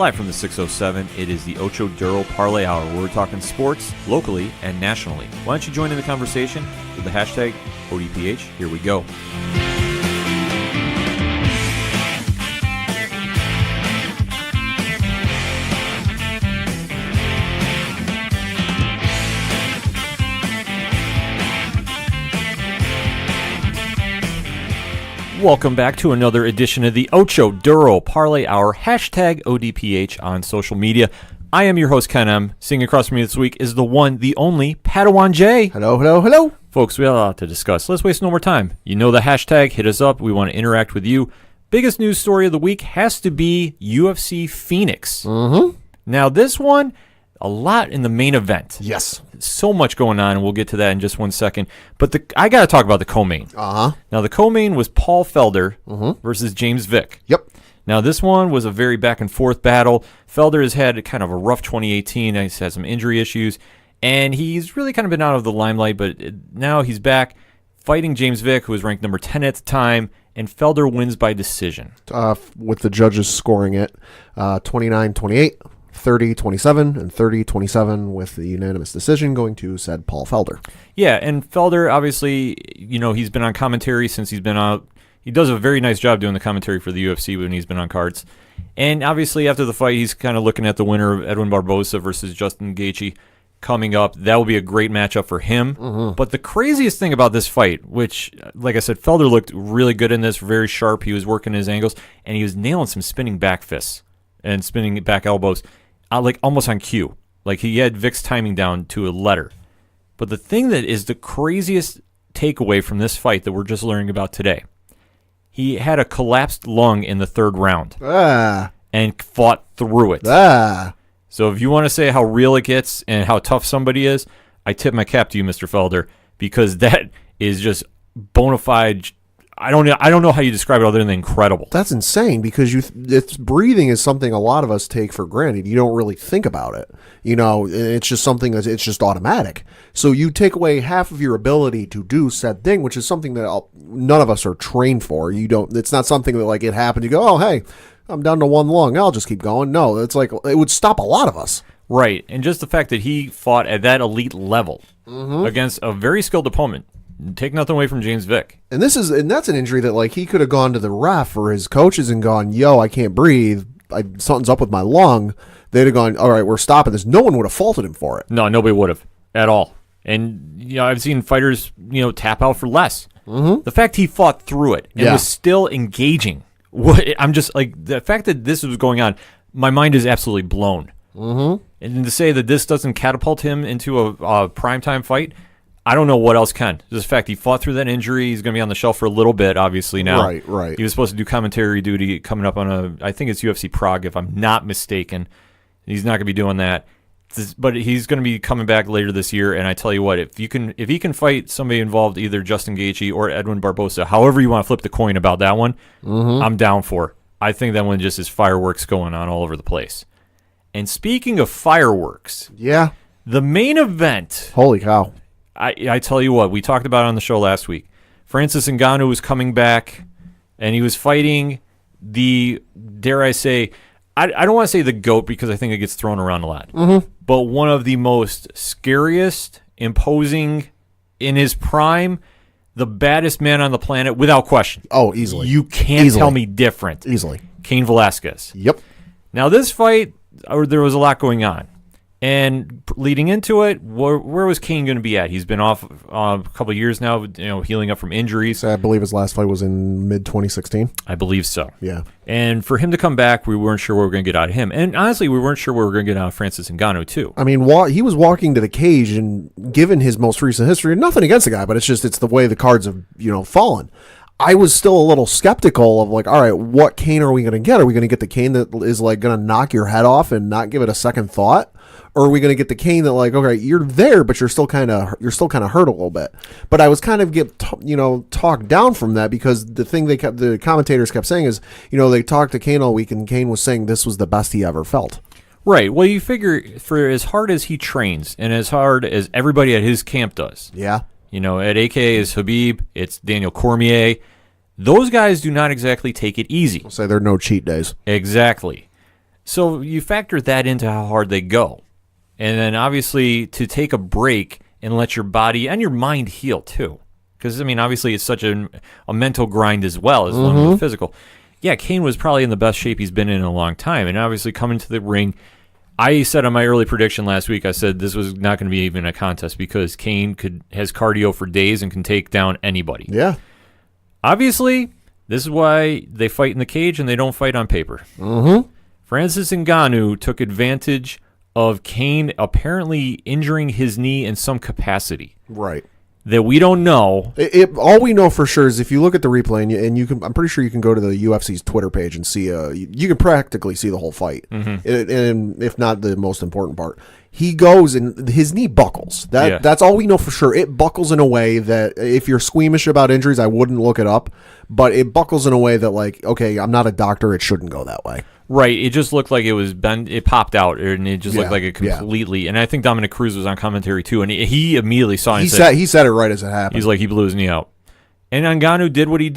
Live from the 607, it is the Ocho Duro Parlay Hour, where we're talking sports locally and nationally. Why don't you join in the conversation with the hashtag ODPH? Here we go. Welcome back to another edition of the Ocho Duro Parlay Hour, hashtag ODPH on social media. I am your host, Ken M. Sitting across from me this week is the one, the only, Padawan J. Hello, hello, hello. Folks, we have a lot to discuss. Let's waste no more time. You know the hashtag. Hit us up. We want to interact with you. Biggest news story of the week has to be UFC Phoenix. Now, this one, a lot in the main event. Yes. So much going on, and we'll get to that in just 1 second. But I got to talk about the co-main. Now, the co-main was Paul Felder versus James Vick. Yep. Now, this one was a very back-and-forth battle. Felder has had kind of a rough 2018. He's had some injury issues, and he's really kind of been out of the limelight, but now he's back fighting James Vick, who was ranked number 10 at the time, and Felder wins by decision. With the judges scoring it 29-28. 30-27 and 30-27 with the unanimous decision going to said Paul Felder. Yeah, and Felder, obviously, you know, he's been on commentary since he's been out. He does a very nice job doing the commentary for the UFC when he's been on cards. And obviously, after the fight, he's kind of looking at the winner of Edwin Barboza versus Justin Gaethje coming up. That will be a great matchup for him. But the craziest thing about this fight, which, like I said, Felder looked really good in this, very sharp. He was working his angles, and he was nailing some spinning back fists and spinning back elbows. Like almost on cue. Like he had Vick's timing down to a letter. But the thing that is the craziest takeaway from this fight that we're just learning about today, he had a collapsed lung in the third round and fought through it. So if you want to say how real it gets and how tough somebody is, I tip my cap to you, Mr. Felder, because that is just bona fide. I don't know how you describe it other than incredible. That's insane because it's breathing is something a lot of us take for granted. You don't really think about it. You know, it's just something it's just automatic. So you take away half of your ability to do said thing, which is something that none of us are trained for. It's not something that like it happened. You go, oh, hey, I'm down to one lung. I'll just keep going. No, it's like it would stop a lot of us. Right. And just the fact that he fought at that elite level against a very skilled opponent. Take nothing away from James Vick. And that's an injury that like he could have gone to the ref or his coaches and gone, yo, I can't breathe. Something's up with my lung. They'd have gone, all right, we're stopping this. No one would have faulted him for it. No, nobody would have at all. And, you know, I've seen fighters, you know, tap out for less. The fact he fought through it and was still engaging. I'm just like, the fact that this was going on, my mind is absolutely blown. And to say that this doesn't catapult him into a primetime fight, I don't know what else can. Just the fact he fought through that injury, he's going to be on the shelf for a little bit, obviously, now. Right. He was supposed to do commentary duty coming up on I think it's UFC Prague, if I'm not mistaken. He's not going to be doing that. But he's going to be coming back later this year, and I tell you what, if he can fight somebody involved, either Justin Gaethje or Edwin Barboza, however you want to flip the coin about that one, I'm down for. I think that one just is fireworks going on all over the place. And speaking of fireworks, the main event. Holy cow. I tell you what, we talked about it on the show last week. Francis Ngannou was coming back, and he was fighting the, dare I say, I don't want to say the GOAT because I think it gets thrown around a lot, but one of the most scariest, imposing, in his prime, the baddest man on the planet, without question. Oh, easily. You can't tell me different. Easily. Cain Velasquez. Yep. Now, this fight, there was a lot going on. And leading into it, where was Cain going to be at? He's been off a couple of years now, you know, healing up from injuries. So I believe his last fight was in mid-2016. I believe so. Yeah. And for him to come back, we weren't sure what we were going to get out of him. And honestly, we weren't sure what we were going to get out of Francis Ngannou, too. I mean, he was walking to the cage, and given his most recent history, nothing against the guy, but it's the way the cards have, you know, fallen. I was still a little skeptical of like, all right, what Cain are we going to get? Are we going to get the Cain that is like going to knock your head off and not give it a second thought? Or are we going to get the Cain that like, okay, you're there, but you're still kind of hurt a little bit. But I was kind of talked down from that because the commentators kept saying is, you know, they talked to Cain all week and Cain was saying this was the best he ever felt. Right. Well, you figure for as hard as he trains and as hard as everybody at his camp does. Yeah. You know, at AK is Khabib, it's Daniel Cormier. Those guys do not exactly take it easy. I'll say there are no cheat days. Exactly. So you factor that into how hard they go. And then obviously to take a break and let your body and your mind heal too. Because, I mean, obviously it's such a mental grind as well as long as the physical. Yeah, Cain was probably in the best shape he's been in a long time. And obviously coming to the ring, I said on my early prediction last week, I said this was not going to be even a contest because Cain has cardio for days and can take down anybody. Yeah. Obviously, this is why they fight in the cage and they don't fight on paper. Francis Ngannou took advantage of Cain apparently injuring his knee in some capacity. Right. That we don't know. All we know for sure is if you look at the replay and you can, I'm pretty sure you can go to the UFC's Twitter page and see. You can practically see the whole fight, and if not the most important part, he goes and his knee buckles. That's all we know for sure. It buckles in a way that if you're squeamish about injuries, I wouldn't look it up, but it buckles in a way that like, okay, I'm not a doctor. It shouldn't go that way. Right, it just looked like it was bent. It popped out, and it just looked like it completely. And I think Dominic Cruz was on commentary too, and he immediately saw it. He said it right as it happened. He's like, he blew his knee out, and Ngannou did what he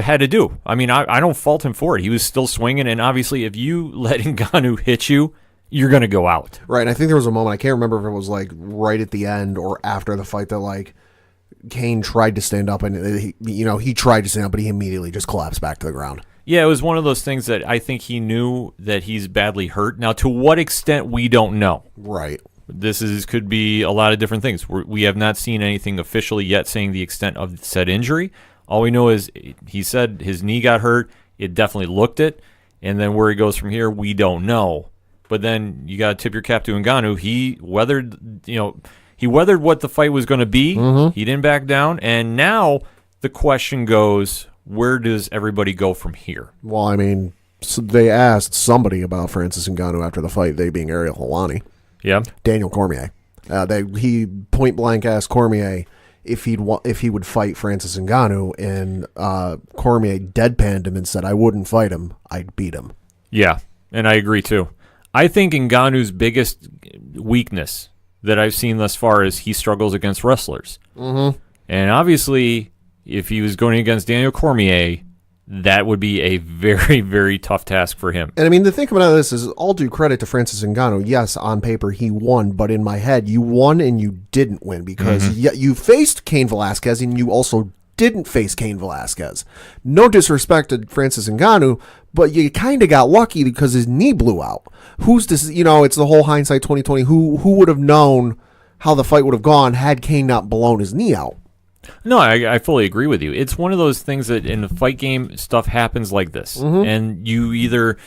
had to do. I mean, I don't fault him for it. He was still swinging, and obviously, if you let Ngannou hit you, you're gonna go out. Right, and I think there was a moment, I can't remember if it was like right at the end or after the fight, that like Cain tried to stand up, and he tried to stand up, but he immediately just collapsed back to the ground. Yeah, it was one of those things that I think he knew that he's badly hurt. Now, to what extent, we don't know. Right. This could be a lot of different things. We have not seen anything officially yet saying the extent of said injury. All we know is he said his knee got hurt. It definitely looked it. And then where he goes from here, we don't know. But then you got to tip your cap to Ngannou. He weathered what the fight was going to be. He didn't back down. And now the question goes, where does everybody go from here? Well, I mean, so they asked somebody about Francis Ngannou after the fight, they being Ariel Helwani. Yeah. Daniel Cormier. He point blank asked Cormier if he would fight Francis Ngannou, and Cormier deadpanned him and said, "I wouldn't fight him. I'd beat him." Yeah, and I agree too. I think Ngannou's biggest weakness that I've seen thus far is he struggles against wrestlers. And obviously, if he was going against Daniel Cormier, that would be a very, very tough task for him. And I mean, the thing about this is, all due credit to Francis Ngannou. Yes, on paper he won, but in my head, you won and you didn't win because you faced Cain Velasquez and you also didn't face Cain Velasquez. No disrespect to Francis Ngannou, but you kind of got lucky because his knee blew out. Who's this? It's the whole hindsight 2020. Who would have known how the fight would have gone had Cain not blown his knee out? No, I fully agree with you. It's one of those things that in the fight game, stuff happens like this. And you either,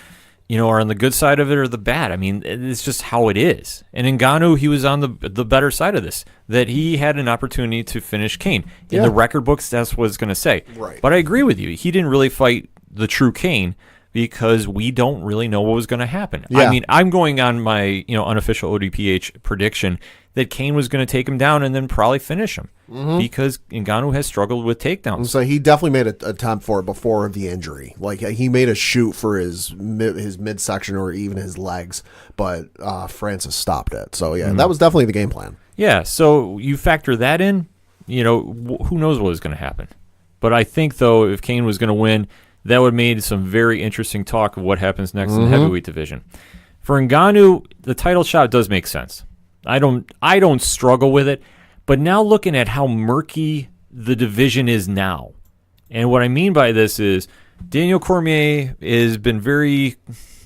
are on the good side of it or the bad. I mean, it's just how it is. And Ngannou, he was on the better side of this, that he had an opportunity to finish Cain. In the record books, that's what it's going to say. Right. But I agree with you. He didn't really fight the true Cain because we don't really know what was going to happen. Yeah. I mean, I'm going on my unofficial ODPH prediction that Cain was going to take him down and then probably finish him because Ngannou has struggled with takedowns. So he definitely made an attempt for it before the injury. Like he made a shoot for his midsection or even his legs, but Francis stopped it. So yeah, that was definitely the game plan. Yeah, so you factor that in, who knows what was going to happen. But I think, though, if Cain was going to win, that would have made some very interesting talk of what happens next in the heavyweight division. For Ngannou, the title shot does make sense. I don't struggle with it, but now looking at how murky the division is now, and what I mean by this is Daniel Cormier has been very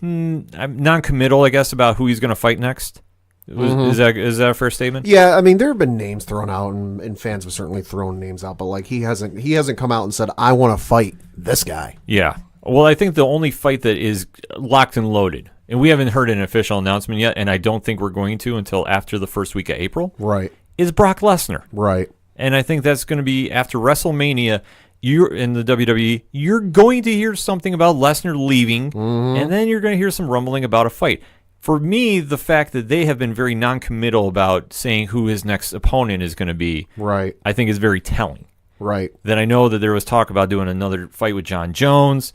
non-committal, I guess, about who he's going to fight next. Is that a fair statement? Yeah, I mean, there have been names thrown out, and fans have certainly thrown names out, but like he hasn't come out and said, "I want to fight this guy." Yeah. Well, I think the only fight that is locked and loaded, and we haven't heard an official announcement yet, and I don't think we're going to until after the first week of April, right, is Brock Lesnar. Right. And I think that's going to be after WrestleMania. You're in the WWE, you're going to hear something about Lesnar leaving, and then you're going to hear some rumbling about a fight. For me, the fact that they have been very non-committal about saying who his next opponent is going to be, right, I think is very telling. Right. That I know that there was talk about doing another fight with John Jones.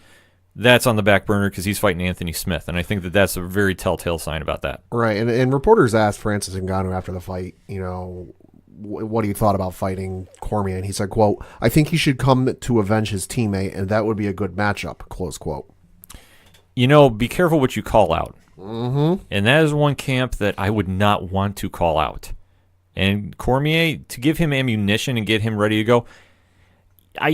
That's on the back burner because he's fighting Anthony Smith, and I think that that's a very telltale sign about that. Right, and reporters asked Francis Ngannou after the fight, what he thought about fighting Cormier, and he said, quote, "I think he should come to avenge his teammate, and that would be a good matchup," close quote. Be careful what you call out. And that is one camp that I would not want to call out. And Cormier, to give him ammunition and get him ready to go, I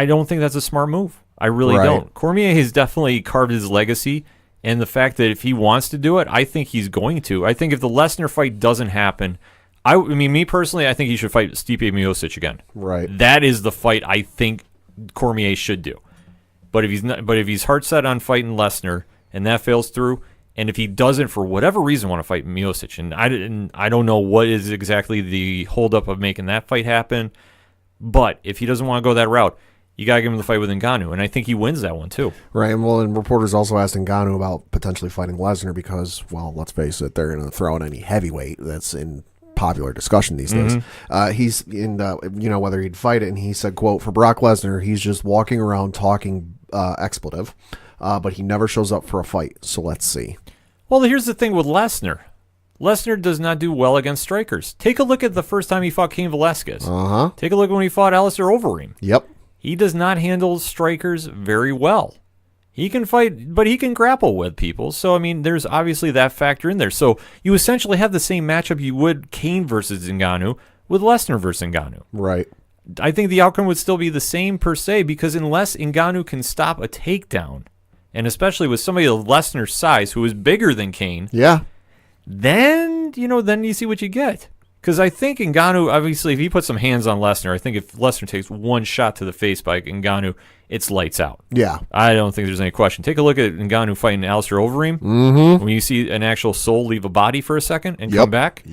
don't think that's a smart move. I really don't. Cormier has definitely carved his legacy, and the fact that if he wants to do it, I think he's going to. I think if the Lesnar fight doesn't happen, I mean, me personally, I think he should fight Stipe Miocic again. Right. That is the fight I think Cormier should do. But if he's heart set on fighting Lesnar and that fails through, and if he doesn't for whatever reason want to fight Miocic, and I don't know what is exactly the holdup of making that fight happen, but if he doesn't want to go that route, you got to give him the fight with Ngannou, and I think he wins that one too. Right, and reporters also asked Ngannou about potentially fighting Lesnar because, well, let's face it, they're going to throw in any heavyweight that's in popular discussion these days. He's in, whether he'd fight it, and he said, quote, for Brock Lesnar, he's just walking around talking expletive, but he never shows up for a fight, so let's see. Well, here's the thing with Lesnar. Lesnar does not do well against strikers. Take a look at the first time he fought Cain Velasquez. Take a look when he fought Alistair Overeem. Yep. He does not handle strikers very well. He can fight, but he can grapple with people. So, I mean, there's obviously that factor in there. So, you essentially have the same matchup you would Cain versus Ngannou with Lesnar versus Ngannou. Right. I think the outcome would still be the same per se, because unless Ngannou can stop a takedown, and especially with somebody of Lesnar's size who is bigger than Cain, then you see what you get. Because I think Ngannou, obviously, if he puts some hands on Lesnar, I think if Lesnar takes one shot to the face by Ngannou, it's lights out. Yeah. I don't think there's any question. Take a look at Ngannou fighting Alistair Overeem. When you see an actual soul leave a body for a second and come back.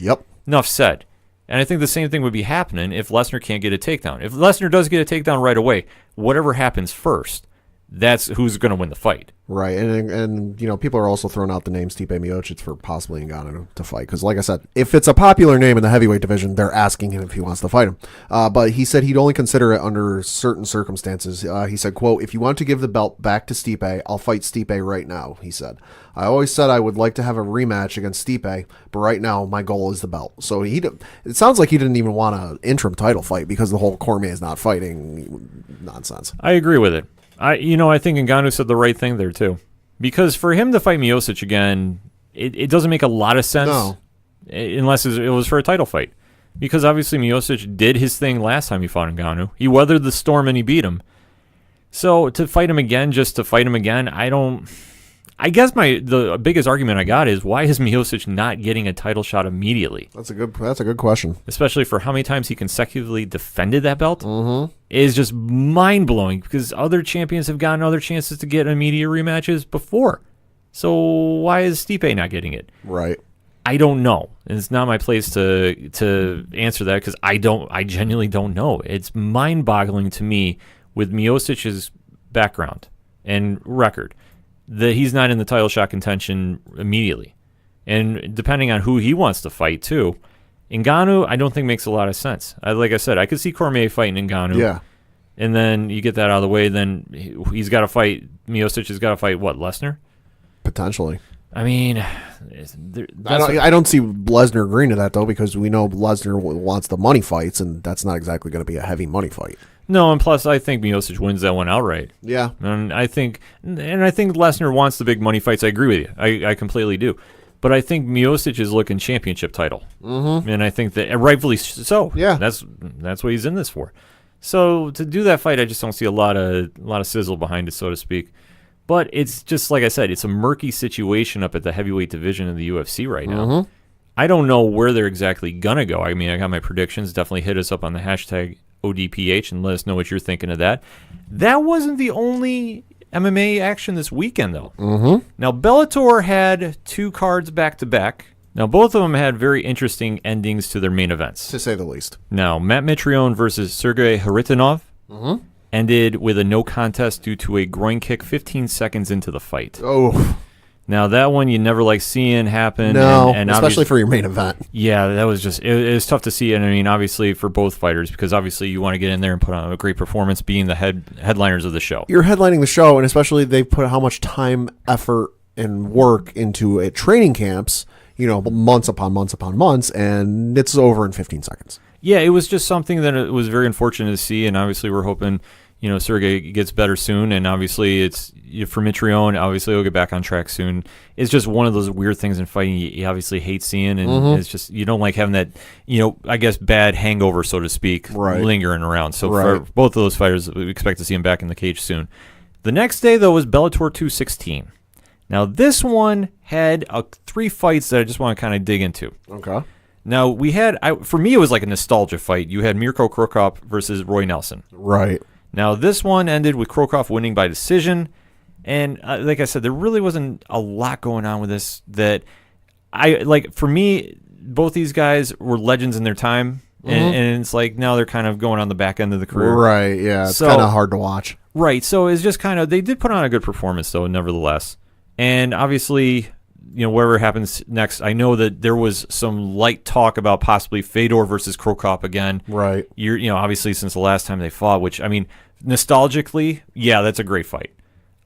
Enough said. And I think the same thing would be happening if Lesnar can't get a takedown. If Lesnar does get a takedown right away, whatever happens first, that's who's going to win the fight. Right, and people are also throwing out the name Stipe Miocic for possibly Ngannou to fight, because like I said, if it's a popular name in the heavyweight division, they're asking him if he wants to fight him. But he said he'd only consider it under certain circumstances. He said, quote, if you want to give the belt back to Stipe, I'll fight Stipe right now, he said. I always said I would like to have a rematch against Stipe, but right now my goal is the belt. So it sounds like he didn't even want an interim title fight because the whole Cormier is not fighting nonsense. I agree with it. I think Ngannou said the right thing there too, because for him to fight Miocic again, it doesn't make a lot of sense unless it was for a title fight, because obviously Miocic did his thing last time he fought Ngannou. He weathered the storm and he beat him. So to fight him again, just to fight him again, I guess the biggest argument I got is, why is Miocic not getting a title shot immediately? That's a good question. Especially for how many times he consecutively defended that belt. Is just mind-blowing, because other champions have gotten other chances to get immediate rematches before. So why is Stipe not getting it? Right. I don't know. And it's not my place to answer that, because I genuinely don't know. It's mind-boggling to me with Miocic's background and record that he's not in the title shot contention immediately. And depending on who he wants to fight, too, Ngannou, I don't think makes a lot of sense. Like I said, I could see Cormier fighting Ngannou. Yeah. And then you get that out of the way, then he's got to fight, Miocic has got to fight, what, Lesnar? Potentially. I mean, I don't see Lesnar agreeing to that, though, because we know Lesnar wants the money fights, and that's not exactly going to be a heavy money fight. No, and plus I think Miocic wins that one outright. Yeah. And I think Lesnar wants the big money fights. I agree with you. I completely do. But I think Miocic is looking championship title. And I think that, rightfully so. Yeah. That's what he's in this for. So to do that fight, I just don't see a lot of sizzle behind it, so to speak. But it's just, like I said, it's a murky situation up at the heavyweight division of the UFC right now. I don't know where they're exactly going to go. I mean, I got my predictions. Definitely hit us up on the hashtag ODPH and let us know what you're thinking of that. That wasn't the only MMA action this weekend, though. Now, Bellator had 2 cards back-to-back. Now, both of them had very interesting endings to their main events, to say the least. Now, Matt Mitrione versus Sergey Haritonov ended with a no contest due to a groin kick 15 seconds into the fight. Oh. Now, that one you never like seeing happen. No, and especially for your main event. Yeah, that was just, it was tough to see. And I mean, obviously for both fighters, because obviously you want to get in there and put on a great performance being the headliners of the show. You're headlining the show, and especially they put how much time, effort, and work into training camps, months upon months upon months, and it's over in 15 seconds. Yeah, it was just something that it was very unfortunate to see, and obviously we're hoping, Sergey gets better soon, and obviously it's for Mitrione, obviously he'll get back on track soon. It's just one of those weird things in fighting you obviously hate seeing, and it's just you don't like having that, I guess bad hangover, so to speak, lingering around. So for both of those fighters, we expect to see him back in the cage soon. The next day, though, was Bellator 216. Now, this one had 3 fights that I just want to kind of dig into. Okay. Now, we had, for me, it was like a nostalgia fight. You had Mirko Krokop versus Roy Nelson. Right. Now, this one ended with Krokop winning by decision. And like I said, there really wasn't a lot going on with this that for me, both these guys were legends in their time. And it's like now they're kind of going on the back end of the career. Right, yeah. It's kind of hard to watch. Right. So it's just kind of, they did put on a good performance, though, nevertheless. And obviously, whatever happens next, I know that there was some light talk about possibly Fedor versus Krokop again. Right. Obviously since the last time they fought, which, I mean, nostalgically, yeah, that's a great fight.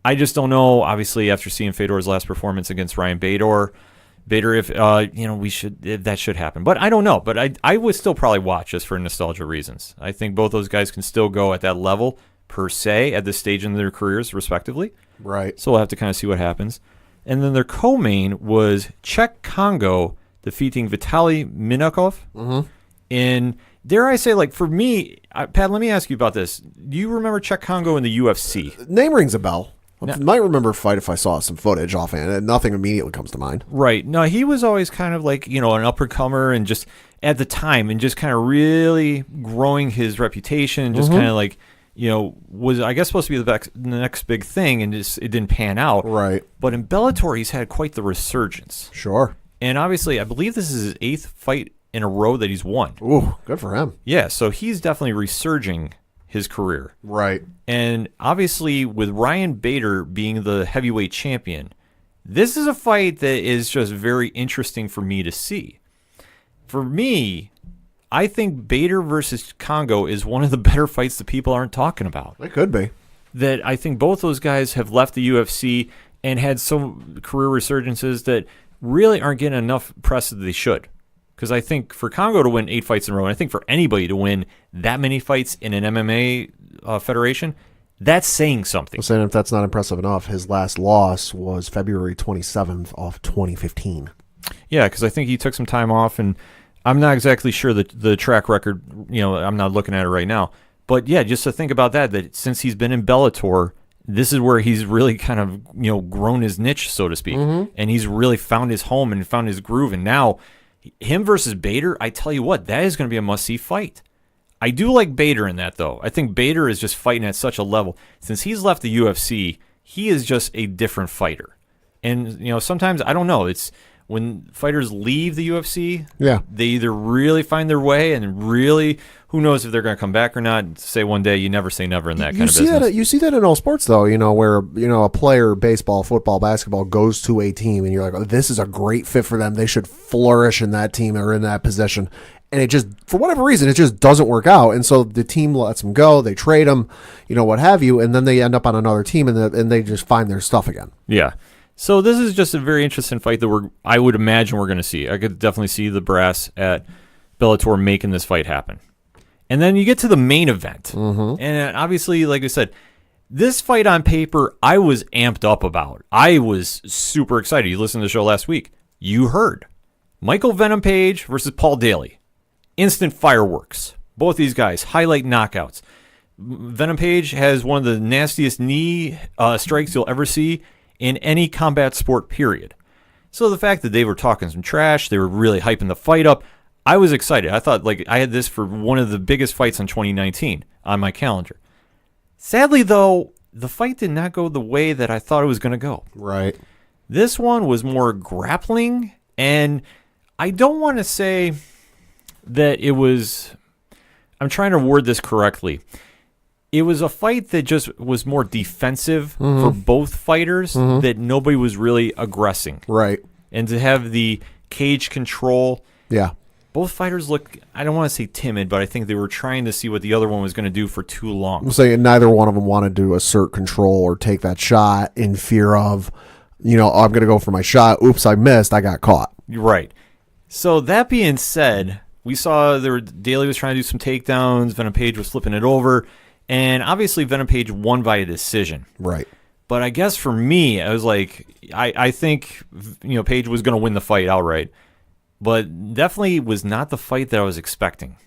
I just don't know, obviously, after seeing Fedor's last performance against Ryan Bader, if if that should happen. But I don't know. But I would still probably watch just for nostalgia reasons. I think both those guys can still go at that level, per se, at this stage in their careers, respectively. Right. So we'll have to kind of see what happens. And then their co-main was Czech Congo defeating Vitaly Minakov. And dare I say, for me, Pat, let me ask you about this. Do you remember Czech Congo in the UFC? Name rings a bell. I might remember a fight if I saw some footage offhand, and nothing immediately comes to mind. Right. No, he was always kind of like, an up-and-comer, and just at the time, and just kind of really growing his reputation, and just kind of like, was, I guess, supposed to be the next big thing, and it didn't pan out. Right. But in Bellator, he's had quite the resurgence. Sure. And obviously, I believe this is his 8th fight in a row that he's won. Ooh, good for him. Yeah, so he's definitely resurging his career. Right. And obviously, with Ryan Bader being the heavyweight champion, this is a fight that is just very interesting for me to see. For me, I think Bader versus Congo is one of the better fights that people aren't talking about. It could be. That I think both those guys have left the UFC and had some career resurgences that really aren't getting enough press that they should. Because I think for Congo to win 8 fights in a row, and I think for anybody to win that many fights in an MMA federation, that's saying something. I'm saying if that's not impressive enough, his last loss was February 27th of 2015. Yeah, because I think he took some time off, and I'm not exactly sure the track record, I'm not looking at it right now. But yeah, just to think about that since he's been in Bellator, this is where he's really kind of, grown his niche, so to speak. And he's really found his home and found his groove. And now, him versus Bader, I tell you what, that is going to be a must-see fight. I do like Bader in that, though. I think Bader is just fighting at such a level. Since he's left the UFC, he is just a different fighter. And, sometimes, I don't know, it's when fighters leave the UFC, they either really find their way and really, who knows if they're going to come back or not. Say one day, you never say never in that kind of business. You see that in all sports, though, where, a player, baseball, football, basketball, goes to a team and you're like, oh, this is a great fit for them. They should flourish in that team or in that position. And it just, for whatever reason, it just doesn't work out. And so the team lets them go. They trade them, what have you. And then they end up on another team and they just find their stuff again. Yeah. So this is just a very interesting fight that I would imagine we're going to see. I could definitely see the brass at Bellator making this fight happen. And then you get to the main event. And obviously, like I said, this fight on paper, I was amped up about. I was super excited. You listened to the show last week. You heard. Michael Venom Page versus Paul Daly. Instant fireworks. Both these guys, highlight knockouts. Venom Page has one of the nastiest knee strikes you'll ever see in any combat sport, period. So the fact that they were talking some trash, they were really hyping the fight up, I was excited. I thought I had this for one of the biggest fights in 2019 on my calendar. Sadly, though, the fight did not go the way that I thought it was going to go. Right. This one was more grappling, and I don't want to say that it was... I'm trying to word this correctly. It was a fight that just was more defensive for both fighters, that nobody was really aggressing. Right. And to have the cage control. Yeah. Both fighters look, I don't want to say timid, but I think they were trying to see what the other one was going to do for too long. I'm saying neither one of them wanted to assert control or take that shot in fear of, I'm going to go for my shot. Oops, I missed. I got caught. Right. So that being said, we saw Daly was trying to do some takedowns. Venom Page was flipping it over. And obviously, Venom Page won by a decision. Right. But I guess for me, I was like, I think Paige was going to win the fight outright, but definitely was not the fight that I was expecting.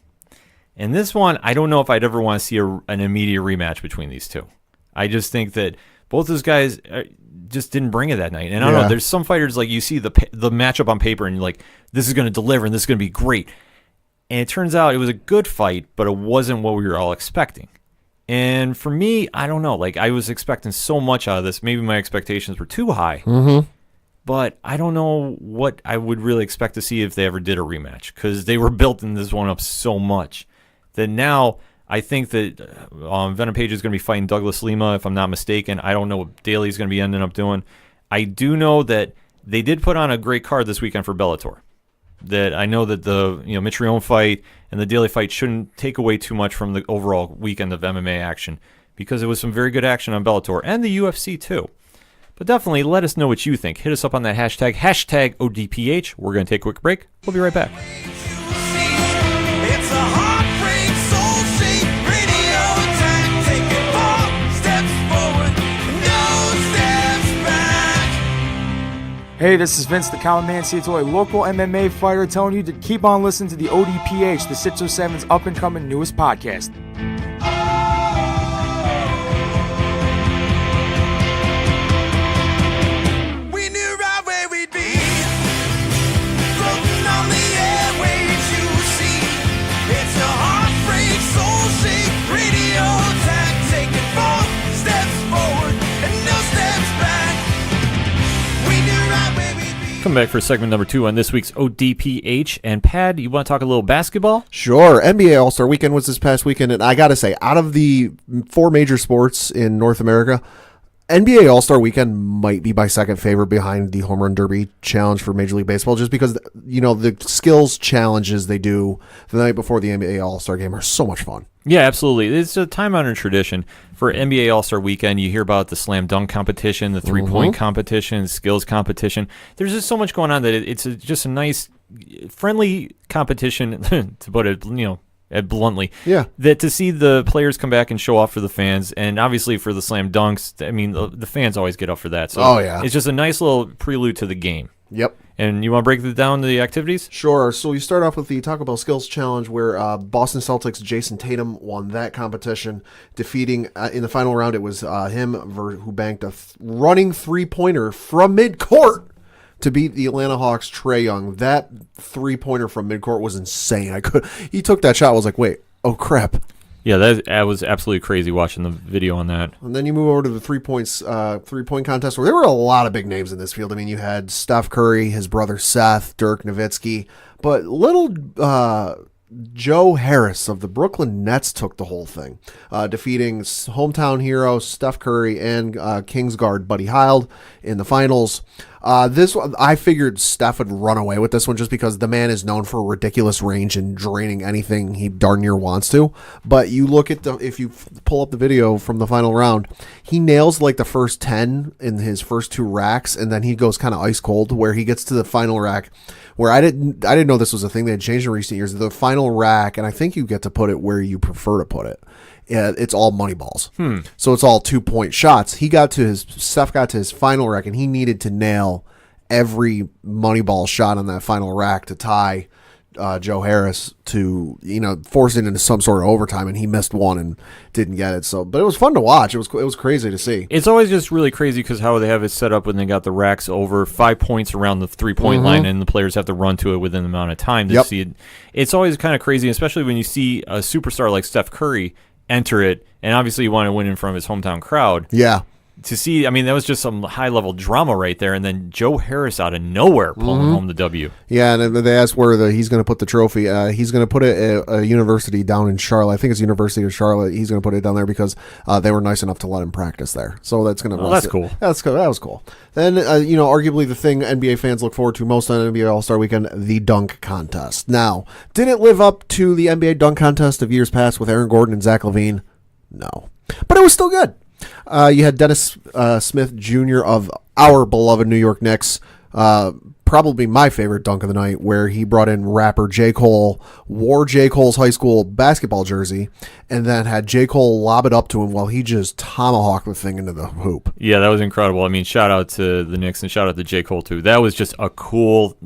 And this one, I don't know if I'd ever want to see an immediate rematch between these two. I just think that both those guys just didn't bring it that night. And I don't know, there's some fighters like you see the matchup on paper and you're like, this is going to deliver and this is going to be great. And it turns out it was a good fight, but it wasn't what we were all expecting. And for me, I don't know. Like, I was expecting so much out of this. Maybe my expectations were too high. Mm-hmm. But I don't know what I would really expect to see if they ever did a rematch, because they were building this one up so much that now I think that Venom Page is going to be fighting Douglas Lima, if I'm not mistaken. I don't know what Daly's going to be ending up doing. I do know that they did put on a great card this weekend for Bellator. That I know that the Mitrione fight and the Daly fight shouldn't take away too much from the overall weekend of MMA action, because it was some very good action on Bellator and the UFC too. But definitely let us know what you think. Hit us up on that hashtag ODPH. We're going to take a quick break. We'll be right back. Hey, this is Vince, the Common Man Ciatoy, local MMA fighter, telling you to keep on listening to the ODPH, the 607's up-and-coming newest podcast. We knew right where we'd be, floating on the airwaves, you see. It's a heartbreak, soul-shake, radio attack, taking 4 steps forward and no steps back. We knew right where we'd be. Come back for segment number 2 on this week's ODPH. And Pad, you want to talk a little basketball? Sure. NBA All-Star Weekend was this past weekend, and I got to say, out of the 4 major sports in North America, NBA All-Star Weekend might be my second favorite behind the Home Run Derby Challenge for Major League Baseball, just because, the skills challenges they do the night before the NBA All-Star Game are so much fun. Yeah, absolutely. It's a time-honored tradition. For NBA All-Star Weekend, you hear about the slam dunk competition, the three-point competition, skills competition. There's just so much going on that it's just a nice, friendly competition, to put it, bluntly. Yeah. That to see the players come back and show off for the fans, and obviously for the slam dunks, I mean, the fans always get up for that. So it's just a nice little prelude to the game. Yep. And you want to break down the activities? Sure. So you start off with the Taco Bell Skills Challenge, where Boston Celtics' Jason Tatum won that competition, defeating in the final round. It was him who banked a running 3-pointer from midcourt to beat the Atlanta Hawks' Trae Young. That 3-pointer from midcourt was insane. He took that shot. I was like, wait, oh crap. Yeah, that was absolutely crazy watching the video on that. And then you move over to the 3-point contest, where there were a lot of big names in this field. I mean, you had Steph Curry, his brother Seth, Dirk Nowitzki, but little Joe Harris of the Brooklyn Nets took the whole thing, defeating hometown hero Steph Curry and Kings guard Buddy Hield in the finals. This one, I figured Steph would run away with this one, just because the man is known for ridiculous range and draining anything he darn near wants to. But you look at if you pull up the video from the final round, he nails like the first 10 in his first 2 racks, and then he goes kind of ice cold where he gets to the final rack, where I didn't know this was a thing they had changed in recent years. The final rack, and I think you get to put it where you prefer to put it. It's all money balls. So it's all 2-point shots. Steph got to his final rack, and he needed to nail every money ball shot on that final rack to tie Joe Harris to, force it into some sort of overtime, and he missed one and didn't get it. So, but it was fun to watch. It was crazy to see. It's always just really crazy because how they have it set up when they got the racks over 5 points around the 3-point line, and the players have to run to it within the amount of time to see it. It's always kind of crazy, especially when you see a superstar like Steph Curry enter it, and obviously you want to win in front of his hometown crowd. Yeah. To see, I mean, that was just some high-level drama right there, and then Joe Harris out of nowhere pulling home the W. Yeah, and they asked where he's going to put the trophy. He's going to put it at a university down in Charlotte. I think it's University of Charlotte. He's going to put it down there because they were nice enough to let him practice there. So that's going to. Oh, that's cool. That's cool. That was cool. Then, arguably the thing NBA fans look forward to most on NBA All-Star Weekend, the dunk contest. Now, did it live up to the NBA dunk contest of years past with Aaron Gordon and Zach LaVine? No, but it was still good. You had Dennis Smith Jr. of our beloved New York Knicks probably my favorite dunk of the night, where he brought in rapper J. Cole, wore J. Cole's high school basketball jersey, and then had J. Cole lob it up to him while he just tomahawked the thing into the hoop. Yeah, that was incredible. I mean, shout out to the Knicks and shout out to J. Cole, too. That was just a cool,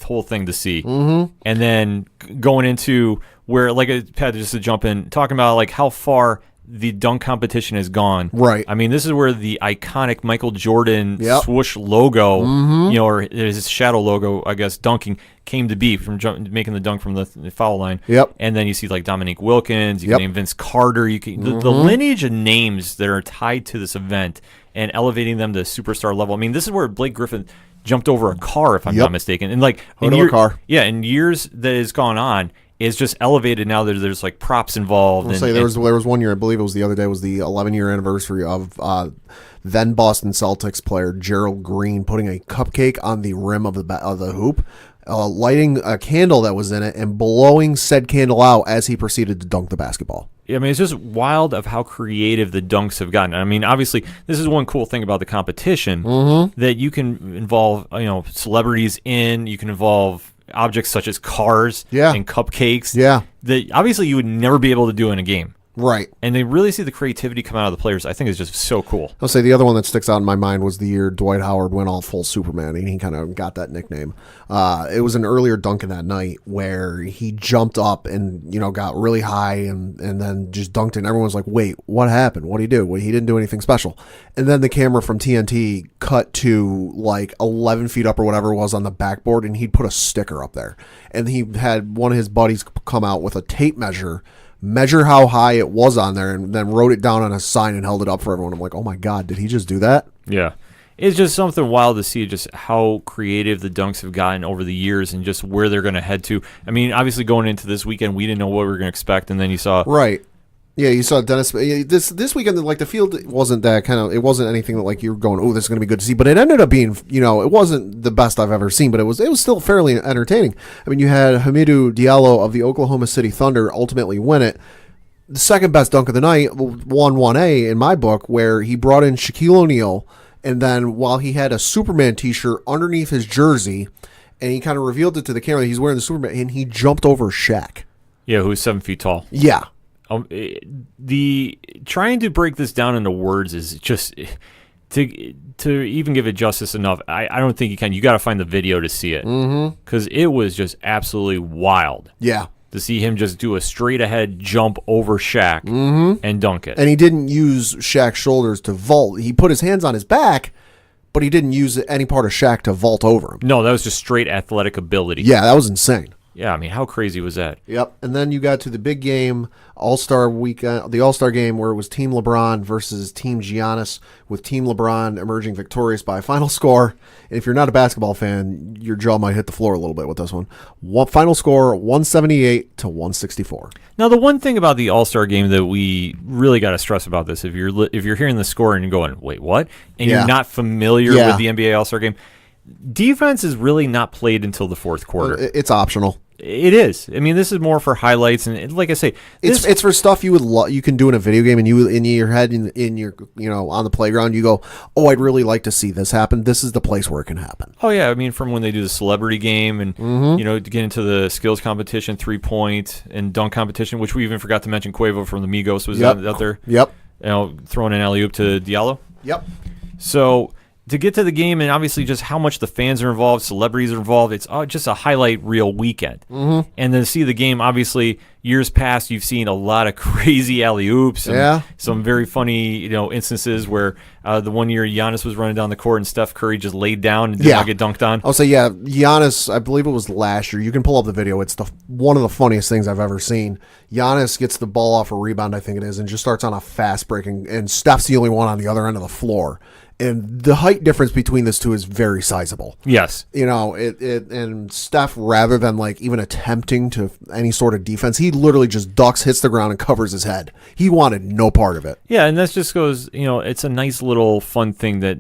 whole thing to see. Mm-hmm. And then going into where, Pat, just to jump in, talking about, how far the dunk competition has gone. Right. I mean, this is where the iconic Michael Jordan Yep. swoosh logo, or his shadow logo, I guess, dunking, came to be from making the dunk from the foul line. Yep. And then you see Dominique Wilkins, you Yep. can name Vince Carter, you can the lineage of names that are tied to this event and elevating them to superstar level. I mean, this is where Blake Griffin jumped over a car, if I'm Yep. not mistaken. And Hood of a car. Yeah, in years that has gone on, it's just elevated now that there's props involved. There was one year, I believe it was the other day, was the 11-year anniversary of then Boston Celtics player Gerald Green putting a cupcake on the rim of the hoop, lighting a candle that was in it, and blowing said candle out as he proceeded to dunk the basketball. I mean, it's just wild of how creative the dunks have gotten. I mean, obviously, this is one cool thing about the competition, that you can involve, celebrities in, you can involve objects such as cars and cupcakes. Yeah. That obviously you would never be able to do in a game. Right. And they really see the creativity come out of the players. I think is just so cool. I'll say the other one that sticks out in my mind was the year Dwight Howard went all full Superman, and he kind of got that nickname. It was an earlier dunk in that night where he jumped up and, got really high and then just dunked it. And everyone was like, wait, what happened? What did he do? Well, he didn't do anything special. And then the camera from TNT cut to 11 feet up or whatever it was on the backboard, and he'd put a sticker up there. And he had one of his buddies come out with a tape measure how high it was on there, and then wrote it down on a sign and held it up for everyone. I'm like, oh my God, did he just do that? Yeah. It's just something wild to see just how creative the dunks have gotten over the years and just where they're going to head to. I mean, obviously going into this weekend, we didn't know what we were going to expect, and then you saw... Right. Yeah, you saw Dennis. This weekend, the field wasn't that it wasn't anything that you were going, oh, this is going to be good to see. But it ended up being, it wasn't the best I've ever seen, but it was still fairly entertaining. I mean, you had Hamidou Diallo of the Oklahoma City Thunder ultimately win it. The second best dunk of the night, won 1A in my book, where he brought in Shaquille O'Neal, and then while he had a Superman t-shirt underneath his jersey, and he kind of revealed it to the camera that he's wearing the Superman, and he jumped over Shaq. Yeah, who's 7 feet tall. Yeah. The trying to break this down into words is just to even give it justice enough. I don't think you can. You got to find the video to see it, because it was just absolutely wild. Yeah, to see him just do a straight ahead jump over Shaq and dunk it. And he didn't use Shaq's shoulders to vault. He put his hands on his back, but he didn't use any part of Shaq to vault over him. No, that was just straight athletic ability. Yeah, that was insane. Yeah, I mean, how crazy was that? Yep. And then you got to the big game, All-Star weekend, the All-Star game, where it was Team LeBron versus Team Giannis, with Team LeBron emerging victorious by a final score. And if you're not a basketball fan, your jaw might hit the floor a little bit with this one. Final score, 178-164. Now, the one thing about the All-Star game that we really got to stress about this, if you're hearing the score and you're going, wait, what? And you're not familiar with the NBA All-Star game, defense is really not played until the fourth quarter. It's optional. It is. I mean, this is more for highlights, and like I say, it's for stuff you would you can do in a video game, and you in your head in your on the playground, you go, oh, I'd really like to see this happen. This is the place where it can happen. Oh yeah, I mean, from when they do the celebrity game, and to get into the skills competition, 3-point and dunk competition, which we even forgot to mention. Quavo from the Migos was out there. Yep. Throwing an alley-oop to Diallo. Yep. So to get to the game, and obviously just how much the fans are involved, celebrities are involved, it's just a highlight reel weekend. And then to see the game, obviously, years past, you've seen a lot of crazy alley-oops and some very funny instances where the one year Giannis was running down the court and Steph Curry just laid down and did not get dunked on. I'll say, Giannis, I believe it was last year. You can pull up the video. It's one of the funniest things I've ever seen. Giannis gets the ball off a rebound, I think it is, and just starts on a fast break, and Steph's the only one on the other end of the floor. And the height difference between these two is very sizable. Yes. And Steph, rather than even attempting to any sort of defense, he literally just ducks, hits the ground, and covers his head. He wanted no part of it. Yeah, and that just goes, it's a nice little fun thing that,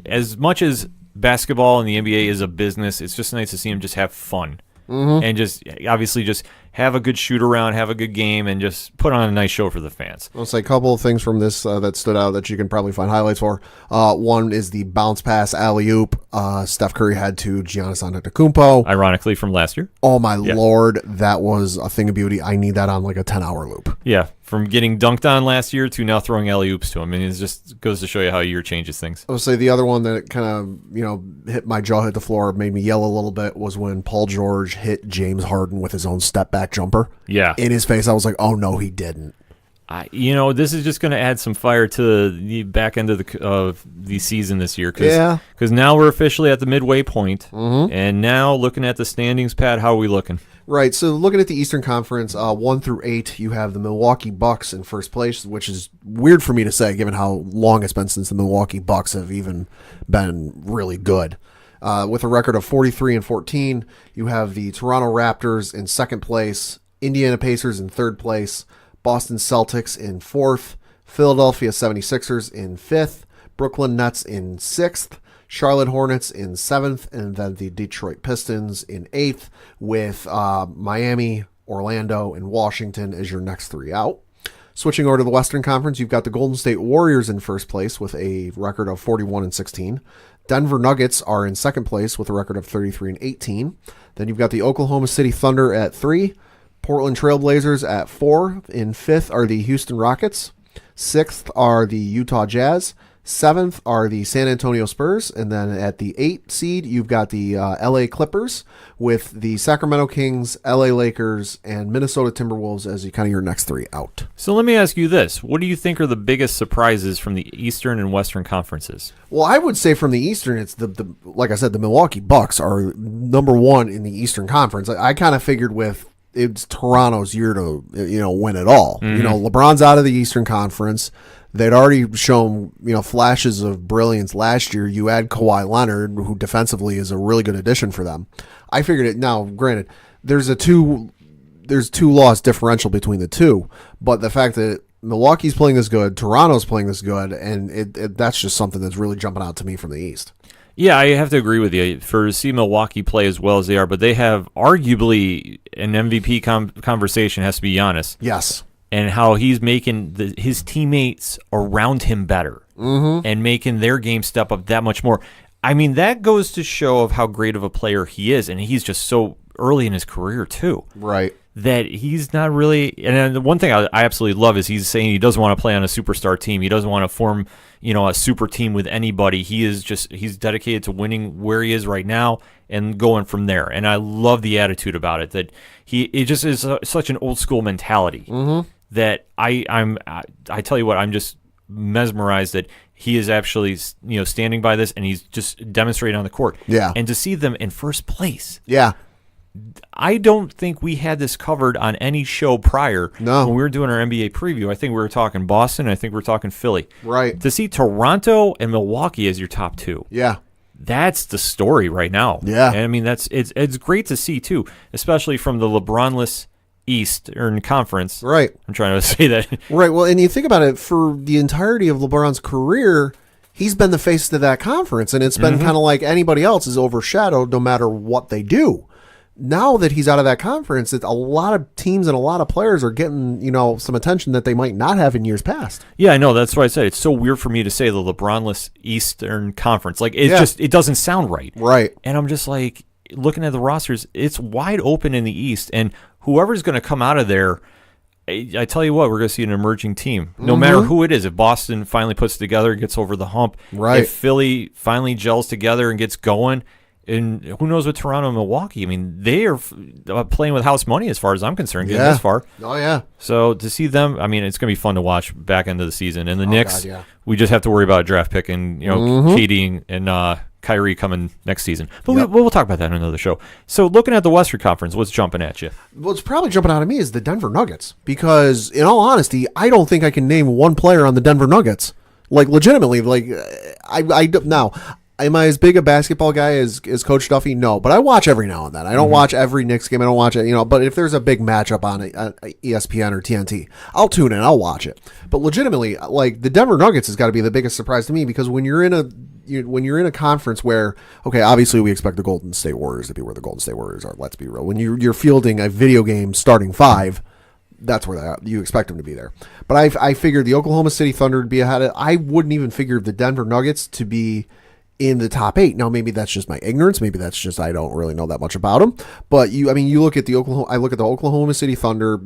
as much as basketball and the NBA is a business, it's just nice to see him just have fun. And just obviously just have a good shoot around, have a good game, and just put on a nice show for the fans. I'll say a couple of things from this that stood out that you can probably find highlights for. One is the bounce pass alley-oop Steph Curry had to Giannis Antetokounmpo. Ironically, from last year. Oh, my Lord. That was a thing of beauty. I need that on like a 10-hour loop. Yeah, from getting dunked on last year to now throwing alley-oops to him. I mean, it just goes to show you how a year changes things. I'll say the other one that kind of, hit my jaw, hit the floor, made me yell a little bit was when Paul George hit James Harden with his own step-back jumper. Yeah. In his face. I was like, oh, no, he didn't. This is just going to add some fire to the back end of the season this year. Because now we're officially at the midway point, and now looking at the standings, Pat, how are we looking? Right, so looking at the Eastern Conference, 1 through 8, you have the Milwaukee Bucks in first place, which is weird for me to say, given how long it's been since the Milwaukee Bucks have even been really good. With a record of 43-14, you have the Toronto Raptors in second place, Indiana Pacers in third place, Boston Celtics in fourth, Philadelphia 76ers in fifth, Brooklyn Nets in sixth, Charlotte Hornets in seventh, and then the Detroit Pistons in eighth, with Miami, Orlando, and Washington as your next three out. Switching over to the Western Conference, you've got the Golden State Warriors in first place with a record of 41-16. Denver Nuggets are in second place with a record of 33-18. Then you've got the Oklahoma City Thunder at 3, Portland Trailblazers at 4. In fifth are the Houston Rockets. Sixth are the Utah Jazz. Seventh are the San Antonio Spurs. And then at the 8 seed, you've got the LA Clippers with the Sacramento Kings, LA Lakers, and Minnesota Timberwolves as kind of your next three out. So let me ask you this. What do you think are the biggest surprises from the Eastern and Western conferences? Well, I would say from the Eastern, it's the like I said, the Milwaukee Bucks are number one in the Eastern Conference. I kind of figured with it's Toronto's year to win it all. LeBron's out of the Eastern Conference. They'd already shown flashes of brilliance last year. You add Kawhi Leonard, who defensively is a really good addition for them. I figured it. Now, granted, there's two loss differential between the two, but the fact that Milwaukee's playing this good, Toronto's playing this good, and that's just something that's really jumping out to me from the East. Yeah, I have to agree with you. To see Milwaukee play as well as they are, but they have arguably an MVP conversation has to be Giannis. Yes. And how he's making his teammates around him better and making their game step up that much more. I mean, that goes to show of how great of a player he is, and he's just so early in his career too. Right. That he's not really, and the one thing I absolutely love is he's saying he doesn't want to play on a superstar team. He doesn't want to form, a super team with anybody. He's dedicated to winning where he is right now and going from there. And I love the attitude about it, that it just is such an old school mentality that I tell you what, I'm just mesmerized that he is actually, standing by this and he's just demonstrating on the court. Yeah. And to see them in first place. Yeah. I don't think we had this covered on any show prior. No. When we were doing our NBA preview, I think we were talking Boston. I think we were talking Philly. Right. To see Toronto and Milwaukee as your top two. Yeah. That's the story right now. Yeah. And I mean, it's great to see too, especially from the LeBron-less Eastern Conference. Right. I'm trying to say that. Right. Well, and you think about it, for the entirety of LeBron's career, he's been the face of that conference, and it's been kind of like anybody else is overshadowed no matter what they do. Now that he's out of that conference, a lot of teams and a lot of players are getting, some attention that they might not have in years past. Yeah, I know. That's why I said it's so weird for me to say the LeBron-less Eastern Conference. Like, it doesn't sound right. Right. And I'm just like, looking at the rosters, it's wide open in the East, and whoever's going to come out of there, I tell you what, we're going to see an emerging team. No matter who it is. If Boston finally puts it together, gets over the hump. Right. If Philly finally gels together and gets going. And who knows with Toronto and Milwaukee? I mean, they are playing with house money as far as I'm concerned, getting this far. Oh, yeah. So to see them, I mean, it's going to be fun to watch back end of the season. And the Knicks, we just have to worry about a draft pick and, KD and Kyrie coming next season. But we'll talk about that in another show. So looking at the Western Conference, what's jumping at you? What's probably jumping out at me is the Denver Nuggets. Because, in all honesty, I don't think I can name one player on the Denver Nuggets. Like, legitimately, now... Am I as big a basketball guy as Coach Duffy? No, but I watch every now and then. I don't watch every Knicks game. I don't watch it, but if there's a big matchup on ESPN or TNT, I'll tune in. I'll watch it. But legitimately, like, the Denver Nuggets has got to be the biggest surprise to me, because when you're in when you're in a conference where, okay, obviously we expect the Golden State Warriors to be where the Golden State Warriors are. Let's be real. When you're fielding a video game starting five, that's where you expect them to be there. But I figured the Oklahoma City Thunder would be ahead of. I wouldn't even figure the Denver Nuggets to be in the top 8. Now, maybe that's just my ignorance. Maybe that's just I don't really know that much about them. But you look at the Oklahoma City Thunder,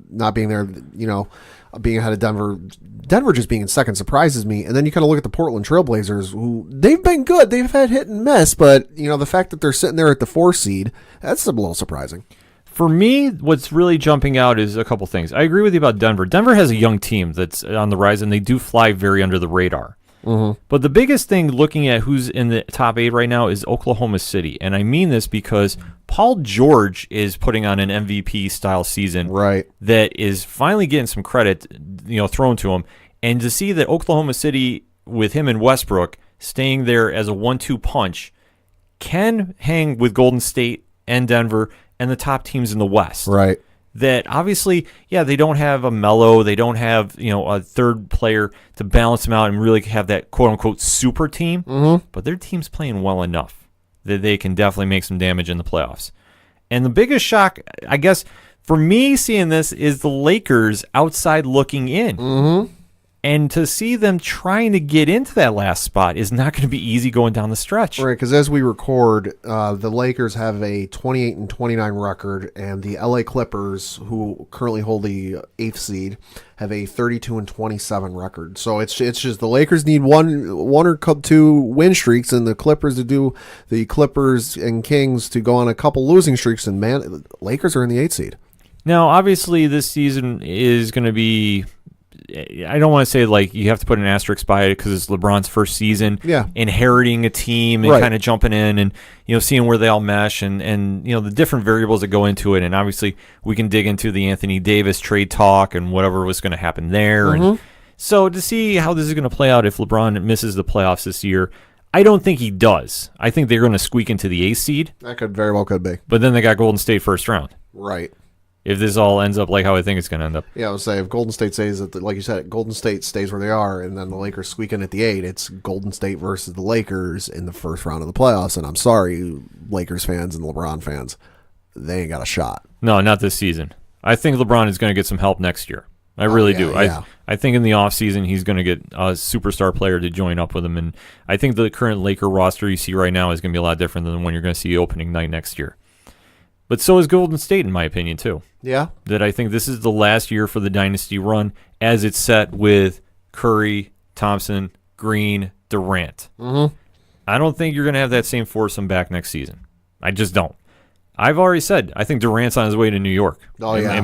not being there, being ahead of Denver. Denver just being in second surprises me. And then you kind of look at the Portland Trailblazers, who they've been good. They've had hit and miss, but the fact that they're sitting there at the 4 seed, that's a little surprising. For me, what's really jumping out is a couple things. I agree with you about Denver. Denver has a young team that's on the rise, and they do fly very under the radar. Mm-hmm. But the biggest thing looking at who's in the top 8 right now is Oklahoma City. And I mean this because Paul George is putting on an MVP-style season that is finally getting some credit thrown to him. And to see that Oklahoma City, with him and Westbrook, staying there as a 1-2 punch, can hang with Golden State and Denver and the top teams in the West. Right. That obviously, they don't have a Melo, they don't have a third player to balance them out and really have that quote unquote super team. Mm-hmm. But their team's playing well enough that they can definitely make some damage in the playoffs. And the biggest shock, I guess, for me seeing this is the Lakers outside looking in. Mm-hmm. And to see them trying to get into that last spot is not going to be easy going down the stretch. Right, because as we record, the Lakers have a 28-29 record, and the LA Clippers, who currently hold the 8th seed, have a 32-27 record. So it's just the Lakers need one or two win streaks, and the Clippers and Kings to go on a couple losing streaks. And man, the Lakers are in the 8th seed. Now, obviously, this season is going to be. I don't want to say like you have to put an asterisk by it because it's LeBron's first season, inheriting a team and kind of jumping in and seeing where they all mesh and the different variables that go into it. And obviously we can dig into the Anthony Davis trade talk and whatever was going to happen there. Mm-hmm. And so to see how this is going to play out if LeBron misses the playoffs this year, I don't think he does. I think they're going to squeak into the 8th seed. That very well could be. But then they got Golden State first round. Right. If this all ends up like how I think it's going to end up. Yeah, I would say if Golden State stays like you said, Golden State stays where they are, and then the Lakers squeak in at the 8, it's Golden State versus the Lakers in the first round of the playoffs. And I'm sorry, Lakers fans and LeBron fans, they ain't got a shot. No, not this season. I think LeBron is going to get some help next year. I really do. Yeah. I think in the offseason he's going to get a superstar player to join up with him. And I think the current Laker roster you see right now is going to be a lot different than the one you're going to see opening night next year. But so is Golden State, in my opinion, too. Yeah. That I think this is the last year for the dynasty run as it's set with Curry, Thompson, Green, Durant. Mm-hmm. I don't think you're going to have that same foursome back next season. I just don't. I've already said I think Durant's on his way to New York. Oh, yeah. In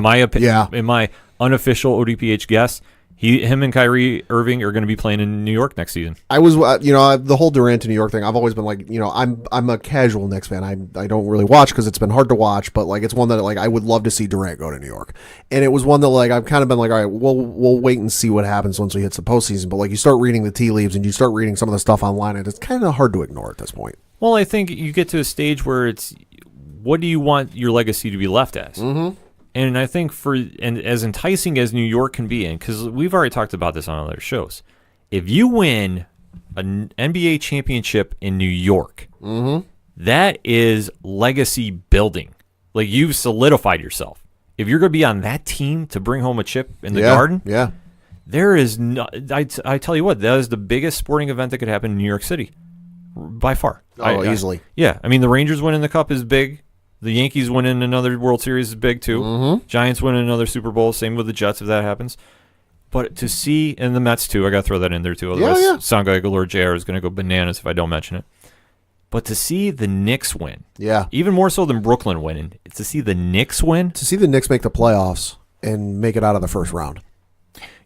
my unofficial ODPH guess, him and Kyrie Irving are going to be playing in New York next season. I was, the whole Durant to New York thing. I've always been like, I'm a casual Knicks fan. I don't really watch because it's been hard to watch, but like it's one that like I would love to see Durant go to New York. And it was one that like I've kind of been like, all right, we'll wait and see what happens once we hit the postseason. But like you start reading the tea leaves and you start reading some of the stuff online, and it's kind of hard to ignore at this point. Well, I think you get to a stage where it's, what do you want your legacy to be left as? Mm-hmm. And I think and as enticing as New York can be, because we've already talked about this on other shows, if you win an NBA championship in New York, mm-hmm. that is legacy building. Like you've solidified yourself. If you're going to be on that team to bring home a chip in the Garden, there is no. I tell you what, that is the biggest sporting event that could happen in New York City, by far. Easily. I mean, the Rangers winning the Cup is big. The Yankees winning another World Series is big, too. Mm-hmm. Giants winning another Super Bowl. Same with the Jets, if that happens. But to see, and the Mets, too. I got to throw that in there, too. Otherwise, Sound Guy Galore JR is going to go bananas if I don't mention it. But to see the Knicks win. Yeah. Even more so than Brooklyn winning. To see the Knicks win. To see the Knicks make the playoffs and make it out of the first round.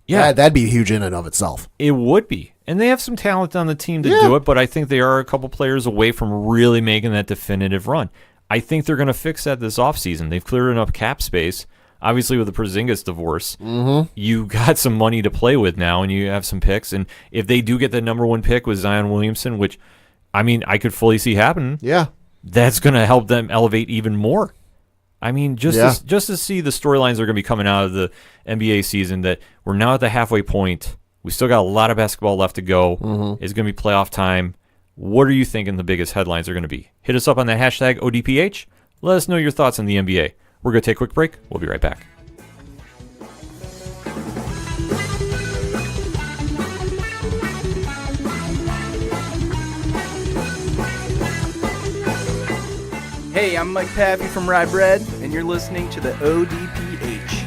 Yeah. That'd be huge in and of itself. It would be. And they have some talent on the team to do it, but I think they are a couple players away from really making that definitive run. I think they're going to fix that this offseason. They've cleared enough cap space. Obviously, with the Porzingis divorce, mm-hmm. you got some money to play with now, and you have some picks. And if they do get the number 1 pick with Zion Williamson, which, I mean, I could fully see happening, that's going to help them elevate even more. I mean, just to see the storylines that are going to be coming out of the NBA season, that we're now at the halfway point. We still got a lot of basketball left to go. Mm-hmm. It's going to be playoff time. What are you thinking the biggest headlines are going to be? Hit us up on the hashtag ODPH. Let us know your thoughts on the NBA. We're going to take a quick break. We'll be right back. Hey, I'm Mike Pappy from Rye Bread, and you're listening to the ODPH.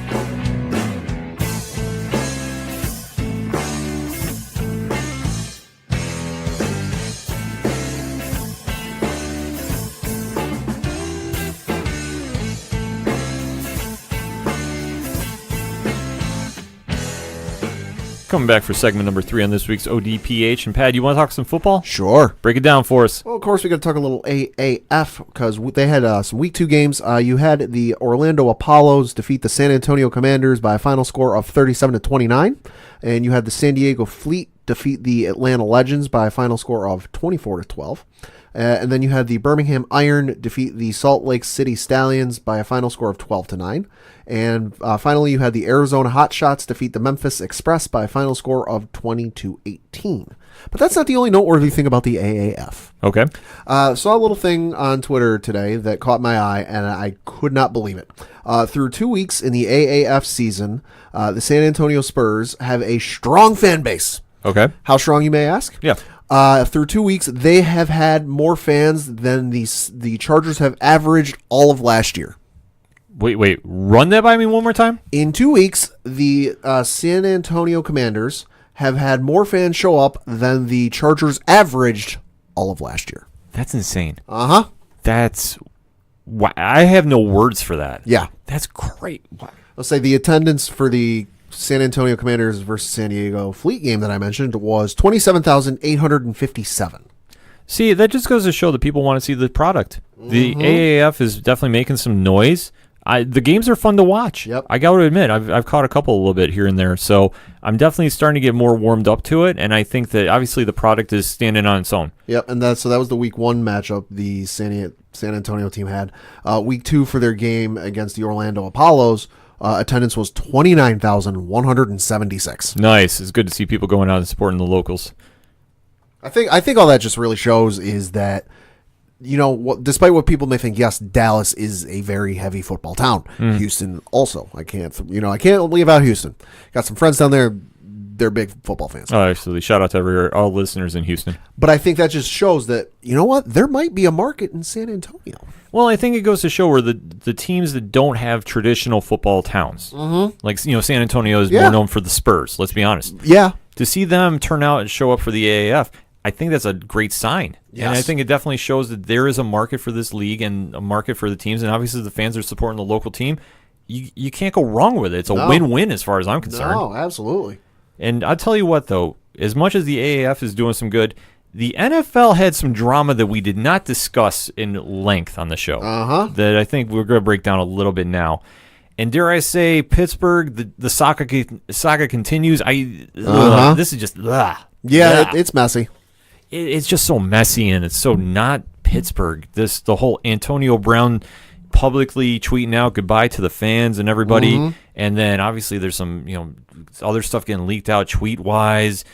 Coming back for segment number 3 on this week's ODPH. And Pat, you want to talk some football? Sure. Break it down for us. Well, of course, we got to talk a little AAF because they had some Week 2 games. You had the Orlando Apollos defeat the San Antonio Commanders by a final score of 37-29. And you had the San Diego Fleet defeat the Atlanta Legends by a final score of 24-12. And then you had the Birmingham Iron defeat the Salt Lake City Stallions by a final score of 12-9. And finally, you had the Arizona Hotshots defeat the Memphis Express by a final score of 20-18. But that's not the only noteworthy thing about the AAF. Okay. Saw a little thing on Twitter today that caught my eye, and I could not believe it. Through 2 weeks in the AAF season, the San Antonio Spurs have a strong fan base. Okay. How strong, you may ask? Yeah. Through 2 weeks, they have had more fans than the Chargers have averaged all of last year. Wait. Run that by me one more time? In 2 weeks, the San Antonio Commanders have had more fans show up than the Chargers averaged all of last year. That's insane. Uh-huh. That's... I have no words for that. Yeah. That's great. Let's say the attendance for the San Antonio Commanders versus San Diego Fleet game that I mentioned was 27,857. See, that just goes to show that people want to see the product. The AAF is definitely making some noise. The games are fun to watch. Yep. I got to admit, I've caught a couple a little bit here and there, so I'm definitely starting to get more warmed up to it, and I think that obviously the product is standing on its own. Yep, and that was the Week 1 matchup the San Antonio team had. Week 2 for their game against the Orlando Apollos, attendance was 29,176. Nice. It's good to see people going out and supporting the locals. I think all that just really shows is that, you know, despite what people may think, yes, Dallas is a very heavy football town. Houston also. I can't leave out Houston. Got some friends down there. They're big football fans. Oh, absolutely. Shout out to all listeners in Houston. But I think that just shows that, you know what, there might be a market in San Antonio. Well, I think it goes to show where the teams that don't have traditional football towns, like, San Antonio is more known for the Spurs, let's be honest. Yeah. To see them turn out and show up for the AAF, I think that's a great sign. Yes. And I think it definitely shows that there is a market for this league and a market for the teams. And obviously the fans are supporting the local team. You can't go wrong with it. It's a win-win as far as I'm concerned. No, absolutely. And I'll tell you what, though, as much as the AAF is doing some good, the NFL had some drama that we did not discuss in length on the show that I think we're going to break down a little bit now. And dare I say, Pittsburgh, the saga continues. This is just... It's messy. It's just so messy, and it's so not Pittsburgh. The whole Antonio Brown publicly tweeting out goodbye to the fans and everybody, and then obviously there's some other stuff getting leaked out tweet wise,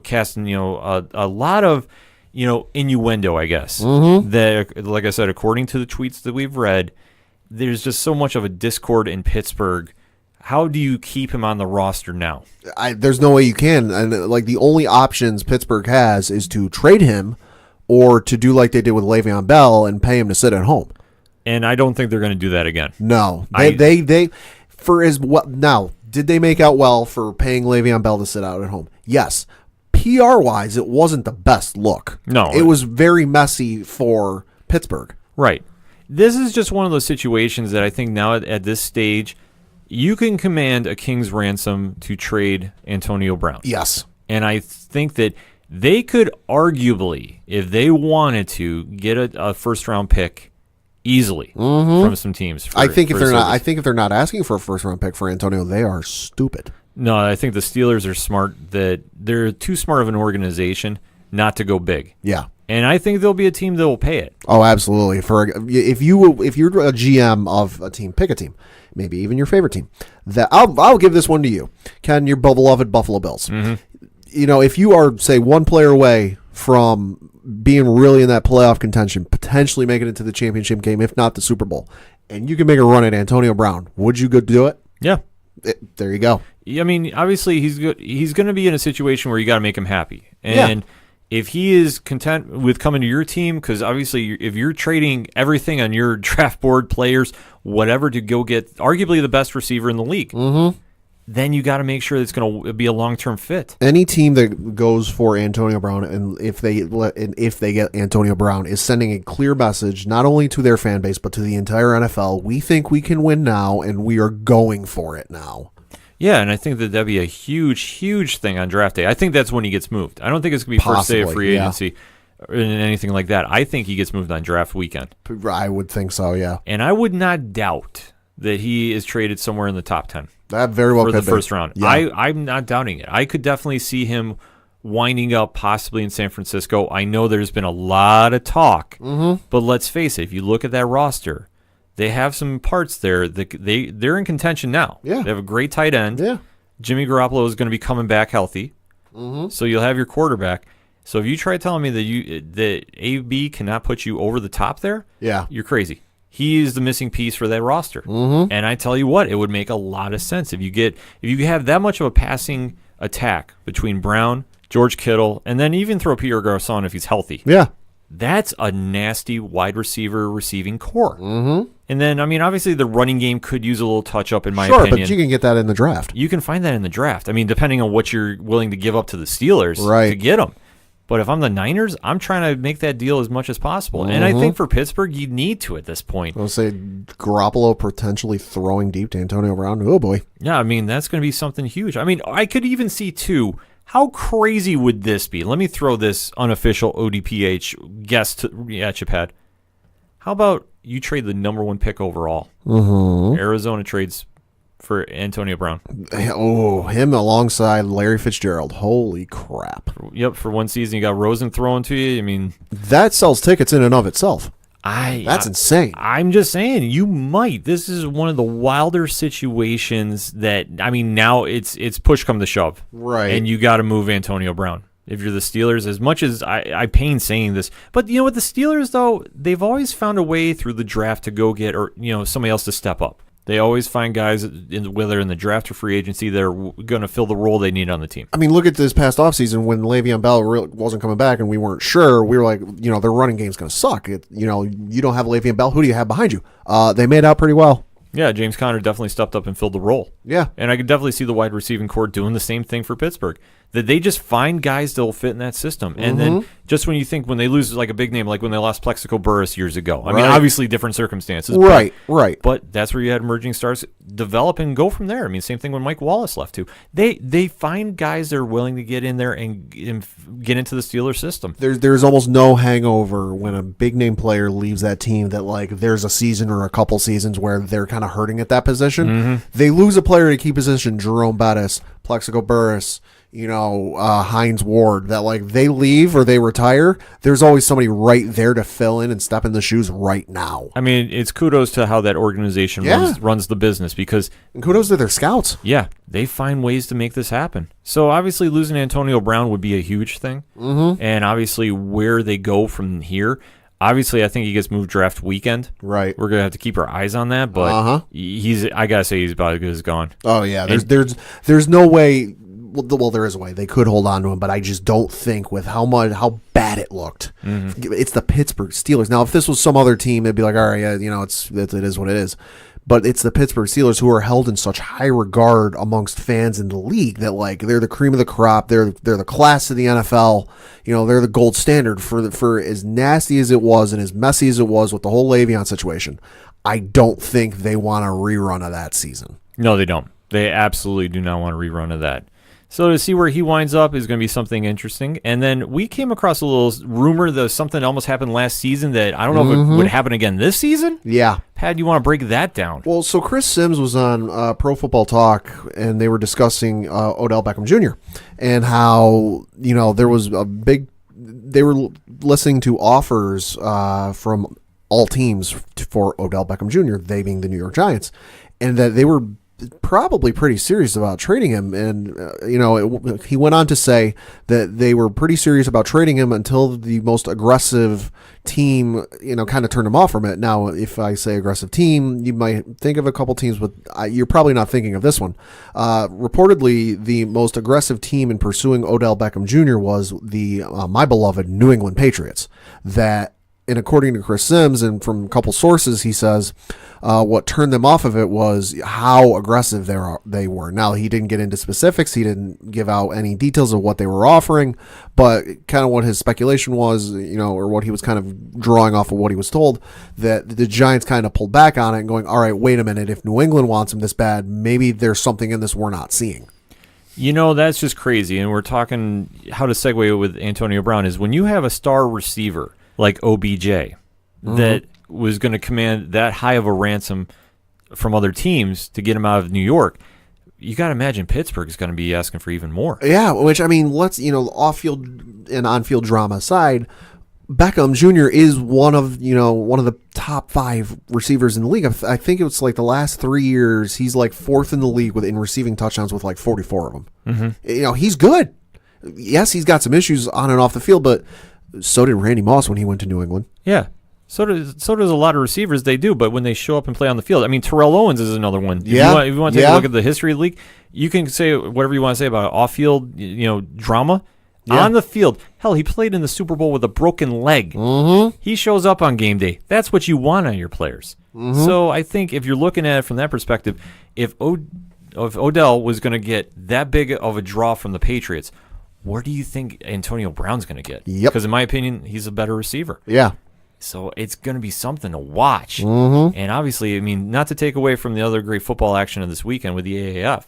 casting a lot of innuendo, I guess. That, like I said, according to the tweets that we've read, there's just so much of a discord in Pittsburgh. How do you keep him on the roster now? There's no way you can. And the only options Pittsburgh has is to trade him or to do like they did with Le'Veon Bell and pay him to sit at home. And I don't think they're going to do that again. No. Did they make out well for paying Le'Veon Bell to sit out at home? Yes. PR-wise, it wasn't the best look. No. It was very messy for Pittsburgh. Right. This is just one of those situations that I think now at this stage, you can command a king's ransom to trade Antonio Brown. Yes. And I think that they could arguably, if they wanted to, get a first-round pick easily from some teams. I think if they're not asking for a first-round pick for Antonio, they are stupid. No, I think the Steelers are smart. That they're too smart of an organization not to go big. Yeah. And I think there'll be a team that will pay it. Oh, absolutely. If you're a GM of a team, pick a team, maybe even your favorite team. I'll give this one to you, Ken. Your beloved Buffalo Bills. If you are, say, one player away from being really in that playoff contention, potentially making it to the championship game, if not the Super Bowl, and you can make a run at Antonio Brown, would you go do it? Yeah. There you go. I mean, obviously, he's going to be in a situation where you got to make him happy. And if he is content with coming to your team, because obviously if you're trading everything on your draft board, players, whatever, to go get arguably the best receiver in the league, then you got to make sure that it's going to be a long-term fit. Any team that goes for Antonio Brown, and if they get Antonio Brown, is sending a clear message not only to their fan base but to the entire NFL. We think we can win now, and we are going for it now. Yeah, and I think that'd be a huge, huge thing on draft day. I think that's when he gets moved. I don't think it's going to be first day of free agency or anything like that. I think he gets moved on draft weekend. I would think so, yeah. And I would not doubt that he is traded somewhere in the top 10. That very well for could the first round. Yeah. I'm not doubting it. I could definitely see him winding up possibly in San Francisco. I know there's been a lot of talk, but let's face it, if you look at that roster, they have some parts there that they're in contention now. Yeah. They have a great tight end. Yeah. Jimmy Garoppolo is going to be coming back healthy. So you'll have your quarterback. So if you try telling me that AB cannot put you over the top there, you're crazy. He is the missing piece for that roster. And I tell you what, it would make a lot of sense if you have that much of a passing attack between Brown, George Kittle, and then even throw Pierre Garçon if he's healthy. Yeah. That's a nasty wide receiver receiving core. And then, I mean, obviously the running game could use a little touch-up in my opinion. Sure, but you can get that in the draft. You can find that in the draft. I mean, depending on what you're willing to give up to the Steelers to get them. But if I'm the Niners, I'm trying to make that deal as much as possible. And I think for Pittsburgh, you need to at this point. I'll say Garoppolo potentially throwing deep to Antonio Brown. Oh, boy. Yeah, I mean, that's going to be something huge. I mean, I could even see, too, how crazy would this be? Let me throw this unofficial ODPH guess at you, Pat. How about you trade the number 1 pick overall? Arizona trades for Antonio Brown. Oh, him alongside Larry Fitzgerald. Holy crap. Yep, for one season you got Rosen thrown to you. I mean, that sells tickets in and of itself. That's insane. I'm just saying, you might. This is one of the wilder situations that, I mean, now it's push come to shove. Right. And you got to move Antonio Brown. If you're the Steelers, as much as I pain saying this, but you know what, the Steelers, though, they've always found a way through the draft to go get, or somebody else to step up. They always find guys, whether in the draft or free agency, that are going to fill the role they need on the team. I mean, look at this past offseason when Le'Veon Bell wasn't coming back and we weren't sure. We were like, their running game's going to suck. You don't have Le'Veon Bell. Who do you have behind you? They made out pretty well. Yeah, James Conner definitely stepped up and filled the role. Yeah. And I could definitely see the wide receiving core doing the same thing for Pittsburgh. That they just find guys that will fit in that system. And then just when they lose like a big name, like when they lost Plexico Burress years ago. I mean, obviously different circumstances. Right. But that's where you had emerging stars develop and go from there. I mean, same thing when Mike Wallace left too. They find guys that are willing to get in there and get into the Steelers system. There's almost no hangover when a big name player leaves that team that like there's a season or a couple seasons where they're kind of hurting at that position. They lose a player to key position, Jerome Bettis, Plexico Burress, Hines Ward, that like they leave or they retire, there's always somebody right there to fill in and step in the shoes right now. I mean, it's kudos to how that organization runs the business because... And kudos to their scouts. Yeah, they find ways to make this happen. So obviously losing Antonio Brown would be a huge thing. And obviously where they go from here... Obviously, I think he gets moved draft weekend. Right. We're going to have to keep our eyes on that, but I got to say he's about as good as gone. Oh, yeah. There's no way... Well, there is a way. They could hold on to him, but I just don't think with how bad it looked. It's the Pittsburgh Steelers. Now, if this was some other team, it'd be like, all right, it is what it is. But it's the Pittsburgh Steelers who are held in such high regard amongst fans in the league that like they're the cream of the crop. They're the class of the NFL. They're the gold standard for as nasty as it was and as messy as it was with the whole Le'Veon situation. I don't think they want a rerun of that season. No, they don't. They absolutely do not want a rerun of that. So to see where he winds up is going to be something interesting. And then we came across a little rumor that something almost happened last season that I don't know if it would happen again this season. Yeah. Pat, you want to break that down? Well, so Chris Sims was on Pro Football Talk, and they were discussing Odell Beckham Jr. and how, there was a big... They were listening to offers from all teams for Odell Beckham Jr., they being the New York Giants, and that they were probably pretty serious about trading him. And, he went on to say that they were pretty serious about trading him until the most aggressive team, kind of turned him off from it. Now, if I say aggressive team, you might think of a couple teams, but you're probably not thinking of this one. Reportedly, the most aggressive team in pursuing Odell Beckham Jr. was the my beloved New England Patriots. And according to Chris Sims, and from a couple sources, he says what turned them off of it was how aggressive they were. Now, he didn't get into specifics. He didn't give out any details of what they were offering, but kind of what his speculation was, or what he was kind of drawing off of what he was told, that the Giants kind of pulled back on it and going, all right, wait a minute. If New England wants him this bad, maybe there's something in this we're not seeing. That's just crazy. And we're talking how to segue it with Antonio Brown is when you have a star receiver like OBJ that was going to command that high of a ransom from other teams to get him out of New York, you got to imagine Pittsburgh is going to be asking for even more. Yeah, which, let's, off-field and on-field drama aside, Beckham Jr. is one of the top 5 receivers in the league. I think it was like the last 3 years, he's like 4th in the league in receiving touchdowns with like 44 of them. Mm-hmm. He's good. Yes, he's got some issues on and off the field, but so did Randy Moss when he went to New England. Yeah. So does a lot of receivers. They do, but when they show up and play on the field, Terrell Owens is another one. If you want to take a look at the history of the league, you can say whatever you want to say about off-field, drama. Yeah. On the field, hell, he played in the Super Bowl with a broken leg. Mm-hmm. He shows up on game day. That's what you want on your players. Mm-hmm. So I think if you're looking at it from that perspective, if Odell was going to get that big of a draw from the Patriots, where do you think Antonio Brown's going to get? Yep. Because in my opinion, he's a better receiver. Yeah. So it's going to be something to watch. Mm-hmm. And obviously, not to take away from the other great football action of this weekend with the AAF,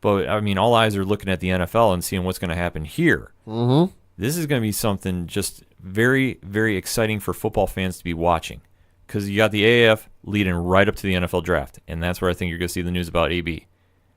but all eyes are looking at the NFL and seeing what's going to happen here. Mm-hmm. This is going to be something just very, very exciting for football fans to be watching. Because you got the AAF leading right up to the NFL draft. And that's where I think you're going to see the news about AB.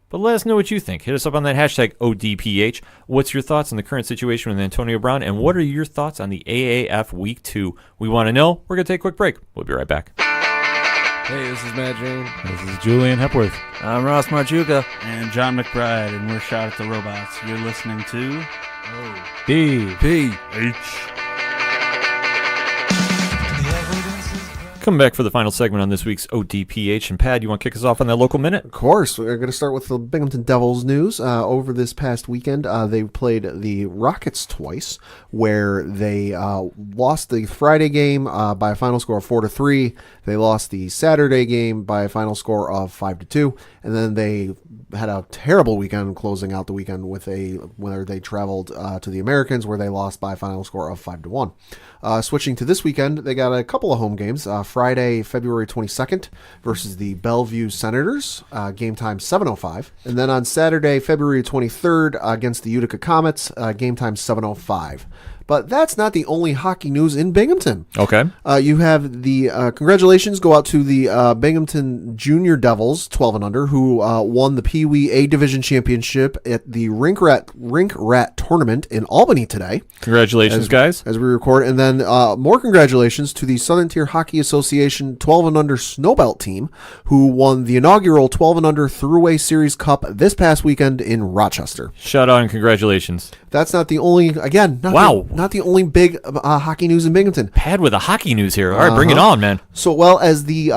But let us know what you think. Hit us up on that hashtag ODPH. What's your thoughts on the current situation with Antonio Brown? And what are your thoughts on the AAF Week 2? We want to know. We're going to take a quick break. We'll be right back. Hey, this is Matt Jane. This is Julian Hepworth. I'm Ross Marchuka. And John McBride, and we're Shot at the Robots. You're listening to ODPH. Coming back for the final segment on this week's ODPH. And Pat, you want to kick us off on that local minute? Of course. We're going to start with the Binghamton Devils news. Over this past weekend, they played the Rockets twice, where they lost the Friday game by a final score of 4-3. They lost the Saturday game by a final score of 5-2. And then they had a terrible weekend closing out the weekend where they traveled to the Americans, where they lost by a final score of 5-1. Switching to this weekend, they got a couple of home games. Friday, February 22nd versus the Bellevue Senators, game time 7:05. And then on Saturday, February 23rd against the Utica Comets, game time 7:05. But that's not the only hockey news in Binghamton. Okay. You have the congratulations go out to the Binghamton Junior Devils, 12 and under, who won the Pee Wee A Division Championship at the Rink Rat Tournament in Albany today. Congratulations, guys. As we record. And then more congratulations to the Southern Tier Hockey Association 12 and under Snowbelt team, who won the inaugural 12 and under Thruway Series Cup this past weekend in Rochester. Shout out and congratulations. That's not the only, again, not the only big hockey news in Binghamton. Pad with the hockey news here. All right, bring it on, man. So, as the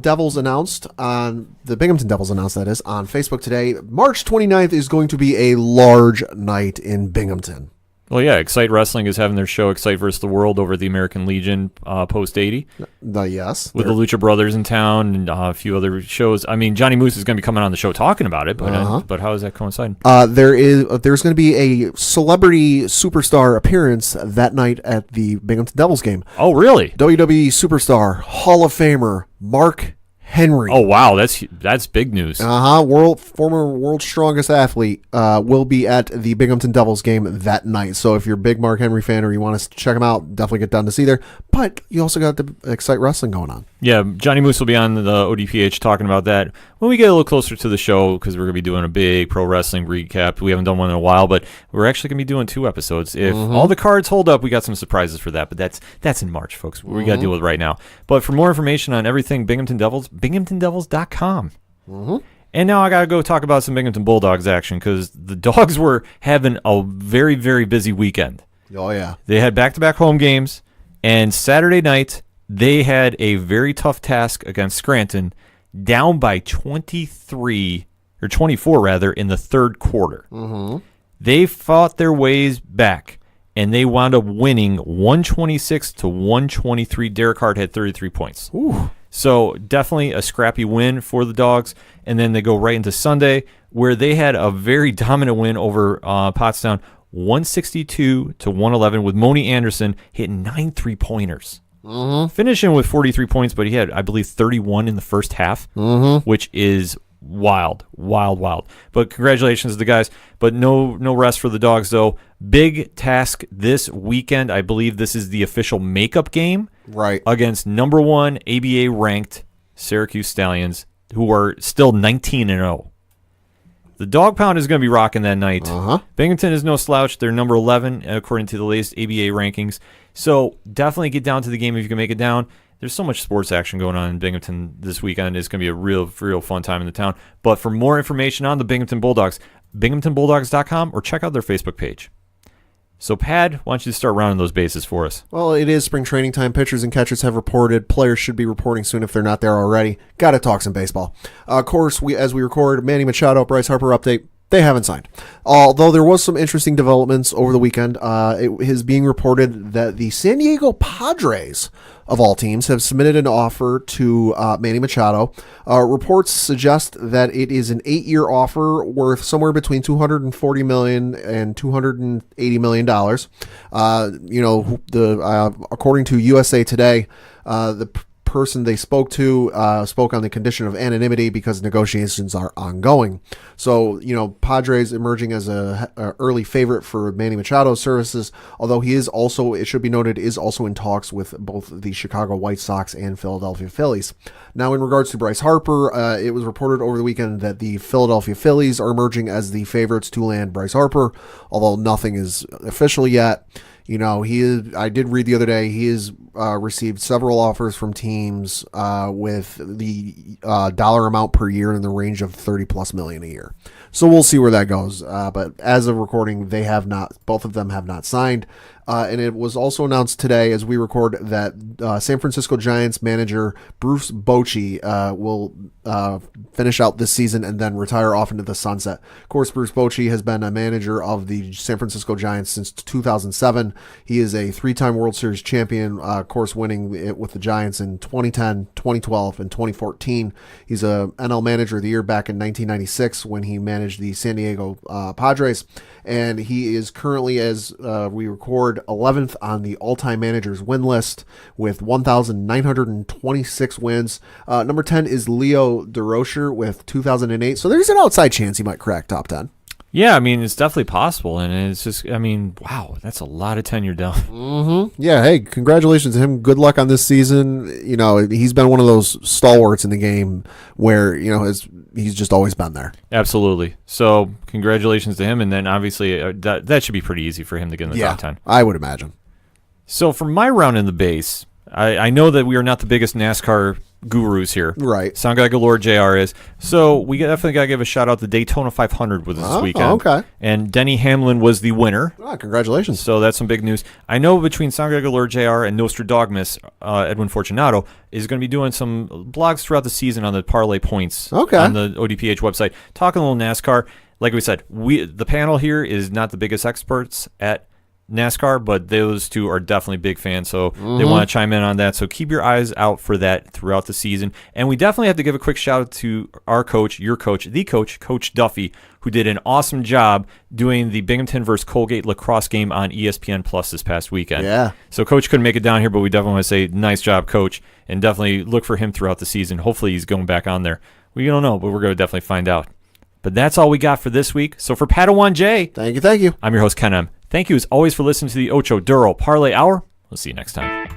Devils announced the Binghamton Devils announced, that is, on Facebook today, March 29th is going to be a large night in Binghamton. Well, yeah, Excite Wrestling is having their show Excite vs. the World over at the American Legion post 80. Yes. With the Lucha Brothers in town and a few other shows. Johnny Moose is going to be coming on the show talking about it, but how is that coinciding? There's going to be a celebrity superstar appearance that night at the Binghamton Devils game. Oh, really? WWE superstar, Hall of Famer, Mark Henry. Oh, wow, that's big news. Former world's strongest athlete will be at the Binghamton Devils game that night. So if you're a big Mark Henry fan or you want to check him out, definitely get down to see there. But you also got the Excite Wrestling going on. Yeah, Johnny Moose will be on the ODPH talking about that when we get a little closer to the show, because we're going to be doing a big pro wrestling recap. We haven't done one in a while, but we're actually going to be doing 2 episodes. If all the cards hold up, we got some surprises for that, but that's in March, folks. We got to deal with right now. But for more information on everything Binghamton Devils, BinghamtonDevils.com. And now I got to go talk about some Binghamton Bulldogs action because the Dogs were having a very, very busy weekend. Oh, yeah. They had back-to-back home games, and Saturday night they had a very tough task against Scranton, down by 24 rather, in the third quarter. Mm-hmm. They fought their ways back, and they wound up winning 126-123. Derek Hart had 33 points. Ooh. So definitely a scrappy win for the Dogs. And then they go right into Sunday, where they had a very dominant win over Pottstown, 162-111, with Moni Anderson hitting 9 3-pointers. Mm-hmm. Finishing with 43 points, but he had, I believe, 31 in the first half, which is wild. But congratulations to the guys. But no rest for the Dogs, though. Big task this weekend. I believe this is the official makeup game against number 1 ABA-ranked Syracuse Stallions, who are still 19-0. The Dog Pound is going to be rocking that night. Binghamton is no slouch. They're number 11, according to the latest ABA rankings. So definitely get down to the game if you can make it down. There's so much sports action going on in Binghamton this weekend. It's going to be a real fun time in the town. But for more information on the Binghamton Bulldogs, binghamtonbulldogs.com, or check out their Facebook page. So, Pad, why don't you start rounding those bases for us? Well, it is spring training time. Pitchers and catchers have reported. Players should be reporting soon if they're not there already. Got to talk some baseball. Of course, as we record, Manny Machado, Bryce Harper update. They haven't signed. Although there was some interesting developments over the weekend. It is being reported that the San Diego Padres, of all teams, have submitted an offer to Manny Machado. Reports suggest that it is an 8-year offer worth somewhere between $240 million and $280 million. According to USA Today, the person they spoke to spoke on the condition of anonymity because negotiations are ongoing. So, Padres emerging as a early favorite for Manny Machado's services, although he is also, it should be noted, is also in talks with both the Chicago White Sox and Philadelphia Phillies. Now, in regards to Bryce Harper, it was reported over the weekend that the Philadelphia Phillies are emerging as the favorites to land Bryce Harper, although nothing is official yet. I did read the other day, he has received several offers from teams with the dollar amount per year in the range of $30+ million a year. So we'll see where that goes. But as of recording, both of them have not signed. And it was also announced today, as we record, that San Francisco Giants manager Bruce Bochy will finish out this season and then retire off into the sunset. Of course, Bruce Bochy has been a manager of the San Francisco Giants since 2007. He is a 3-time World Series champion, of course, winning it with the Giants in 2010, 2012, and 2014. He's a NL Manager of the Year back in 1996 when he managed the San Diego Padres. And he is currently, as we record, 11th on the all-time managers win list with 1,926 wins. Number 10 is Leo DeRocher with 2,008. So there's an outside chance he might crack top 10. Yeah, I mean, it's definitely possible. And it's just, wow, that's a lot of tenure down. Mm-hmm. Yeah, hey, congratulations to him. Good luck on this season. He's been one of those stalwarts in the game where, he's just always been there. Absolutely. So congratulations to him. And then obviously that should be pretty easy for him to get in the top 10. I would imagine. So for my round in the base, I know that we are not the biggest NASCAR gurus here. Right. Sound Guy Galore JR is. So we definitely got to give a shout out to Daytona 500 with this weekend. Okay. And Denny Hamlin was the winner. Congratulations. So that's some big news. I know between Sound Guy Galore JR and Nostradogmus, Edwin Fortunato is going to be doing some blogs throughout the season on the parlay points on the ODPH website, talking a little NASCAR. Like we said, the panel here is not the biggest experts at NASCAR, but those two are definitely big fans, so they want to chime in on that. So keep your eyes out for that throughout the season. And we definitely have to give a quick shout out to our coach, your coach, the coach, Coach Duffy, who did an awesome job doing the Binghamton versus Colgate lacrosse game on ESPN Plus this past weekend. Yeah. So Coach couldn't make it down here, but we definitely want to say nice job, Coach, and definitely look for him throughout the season. Hopefully he's going back on there. We don't know, but we're going to definitely find out. But that's all we got for this week. So for Padawan J, thank you. I'm your host, Ken M. Thank you as always for listening to the Ocho Duro Parlay Hour. We'll see you next time.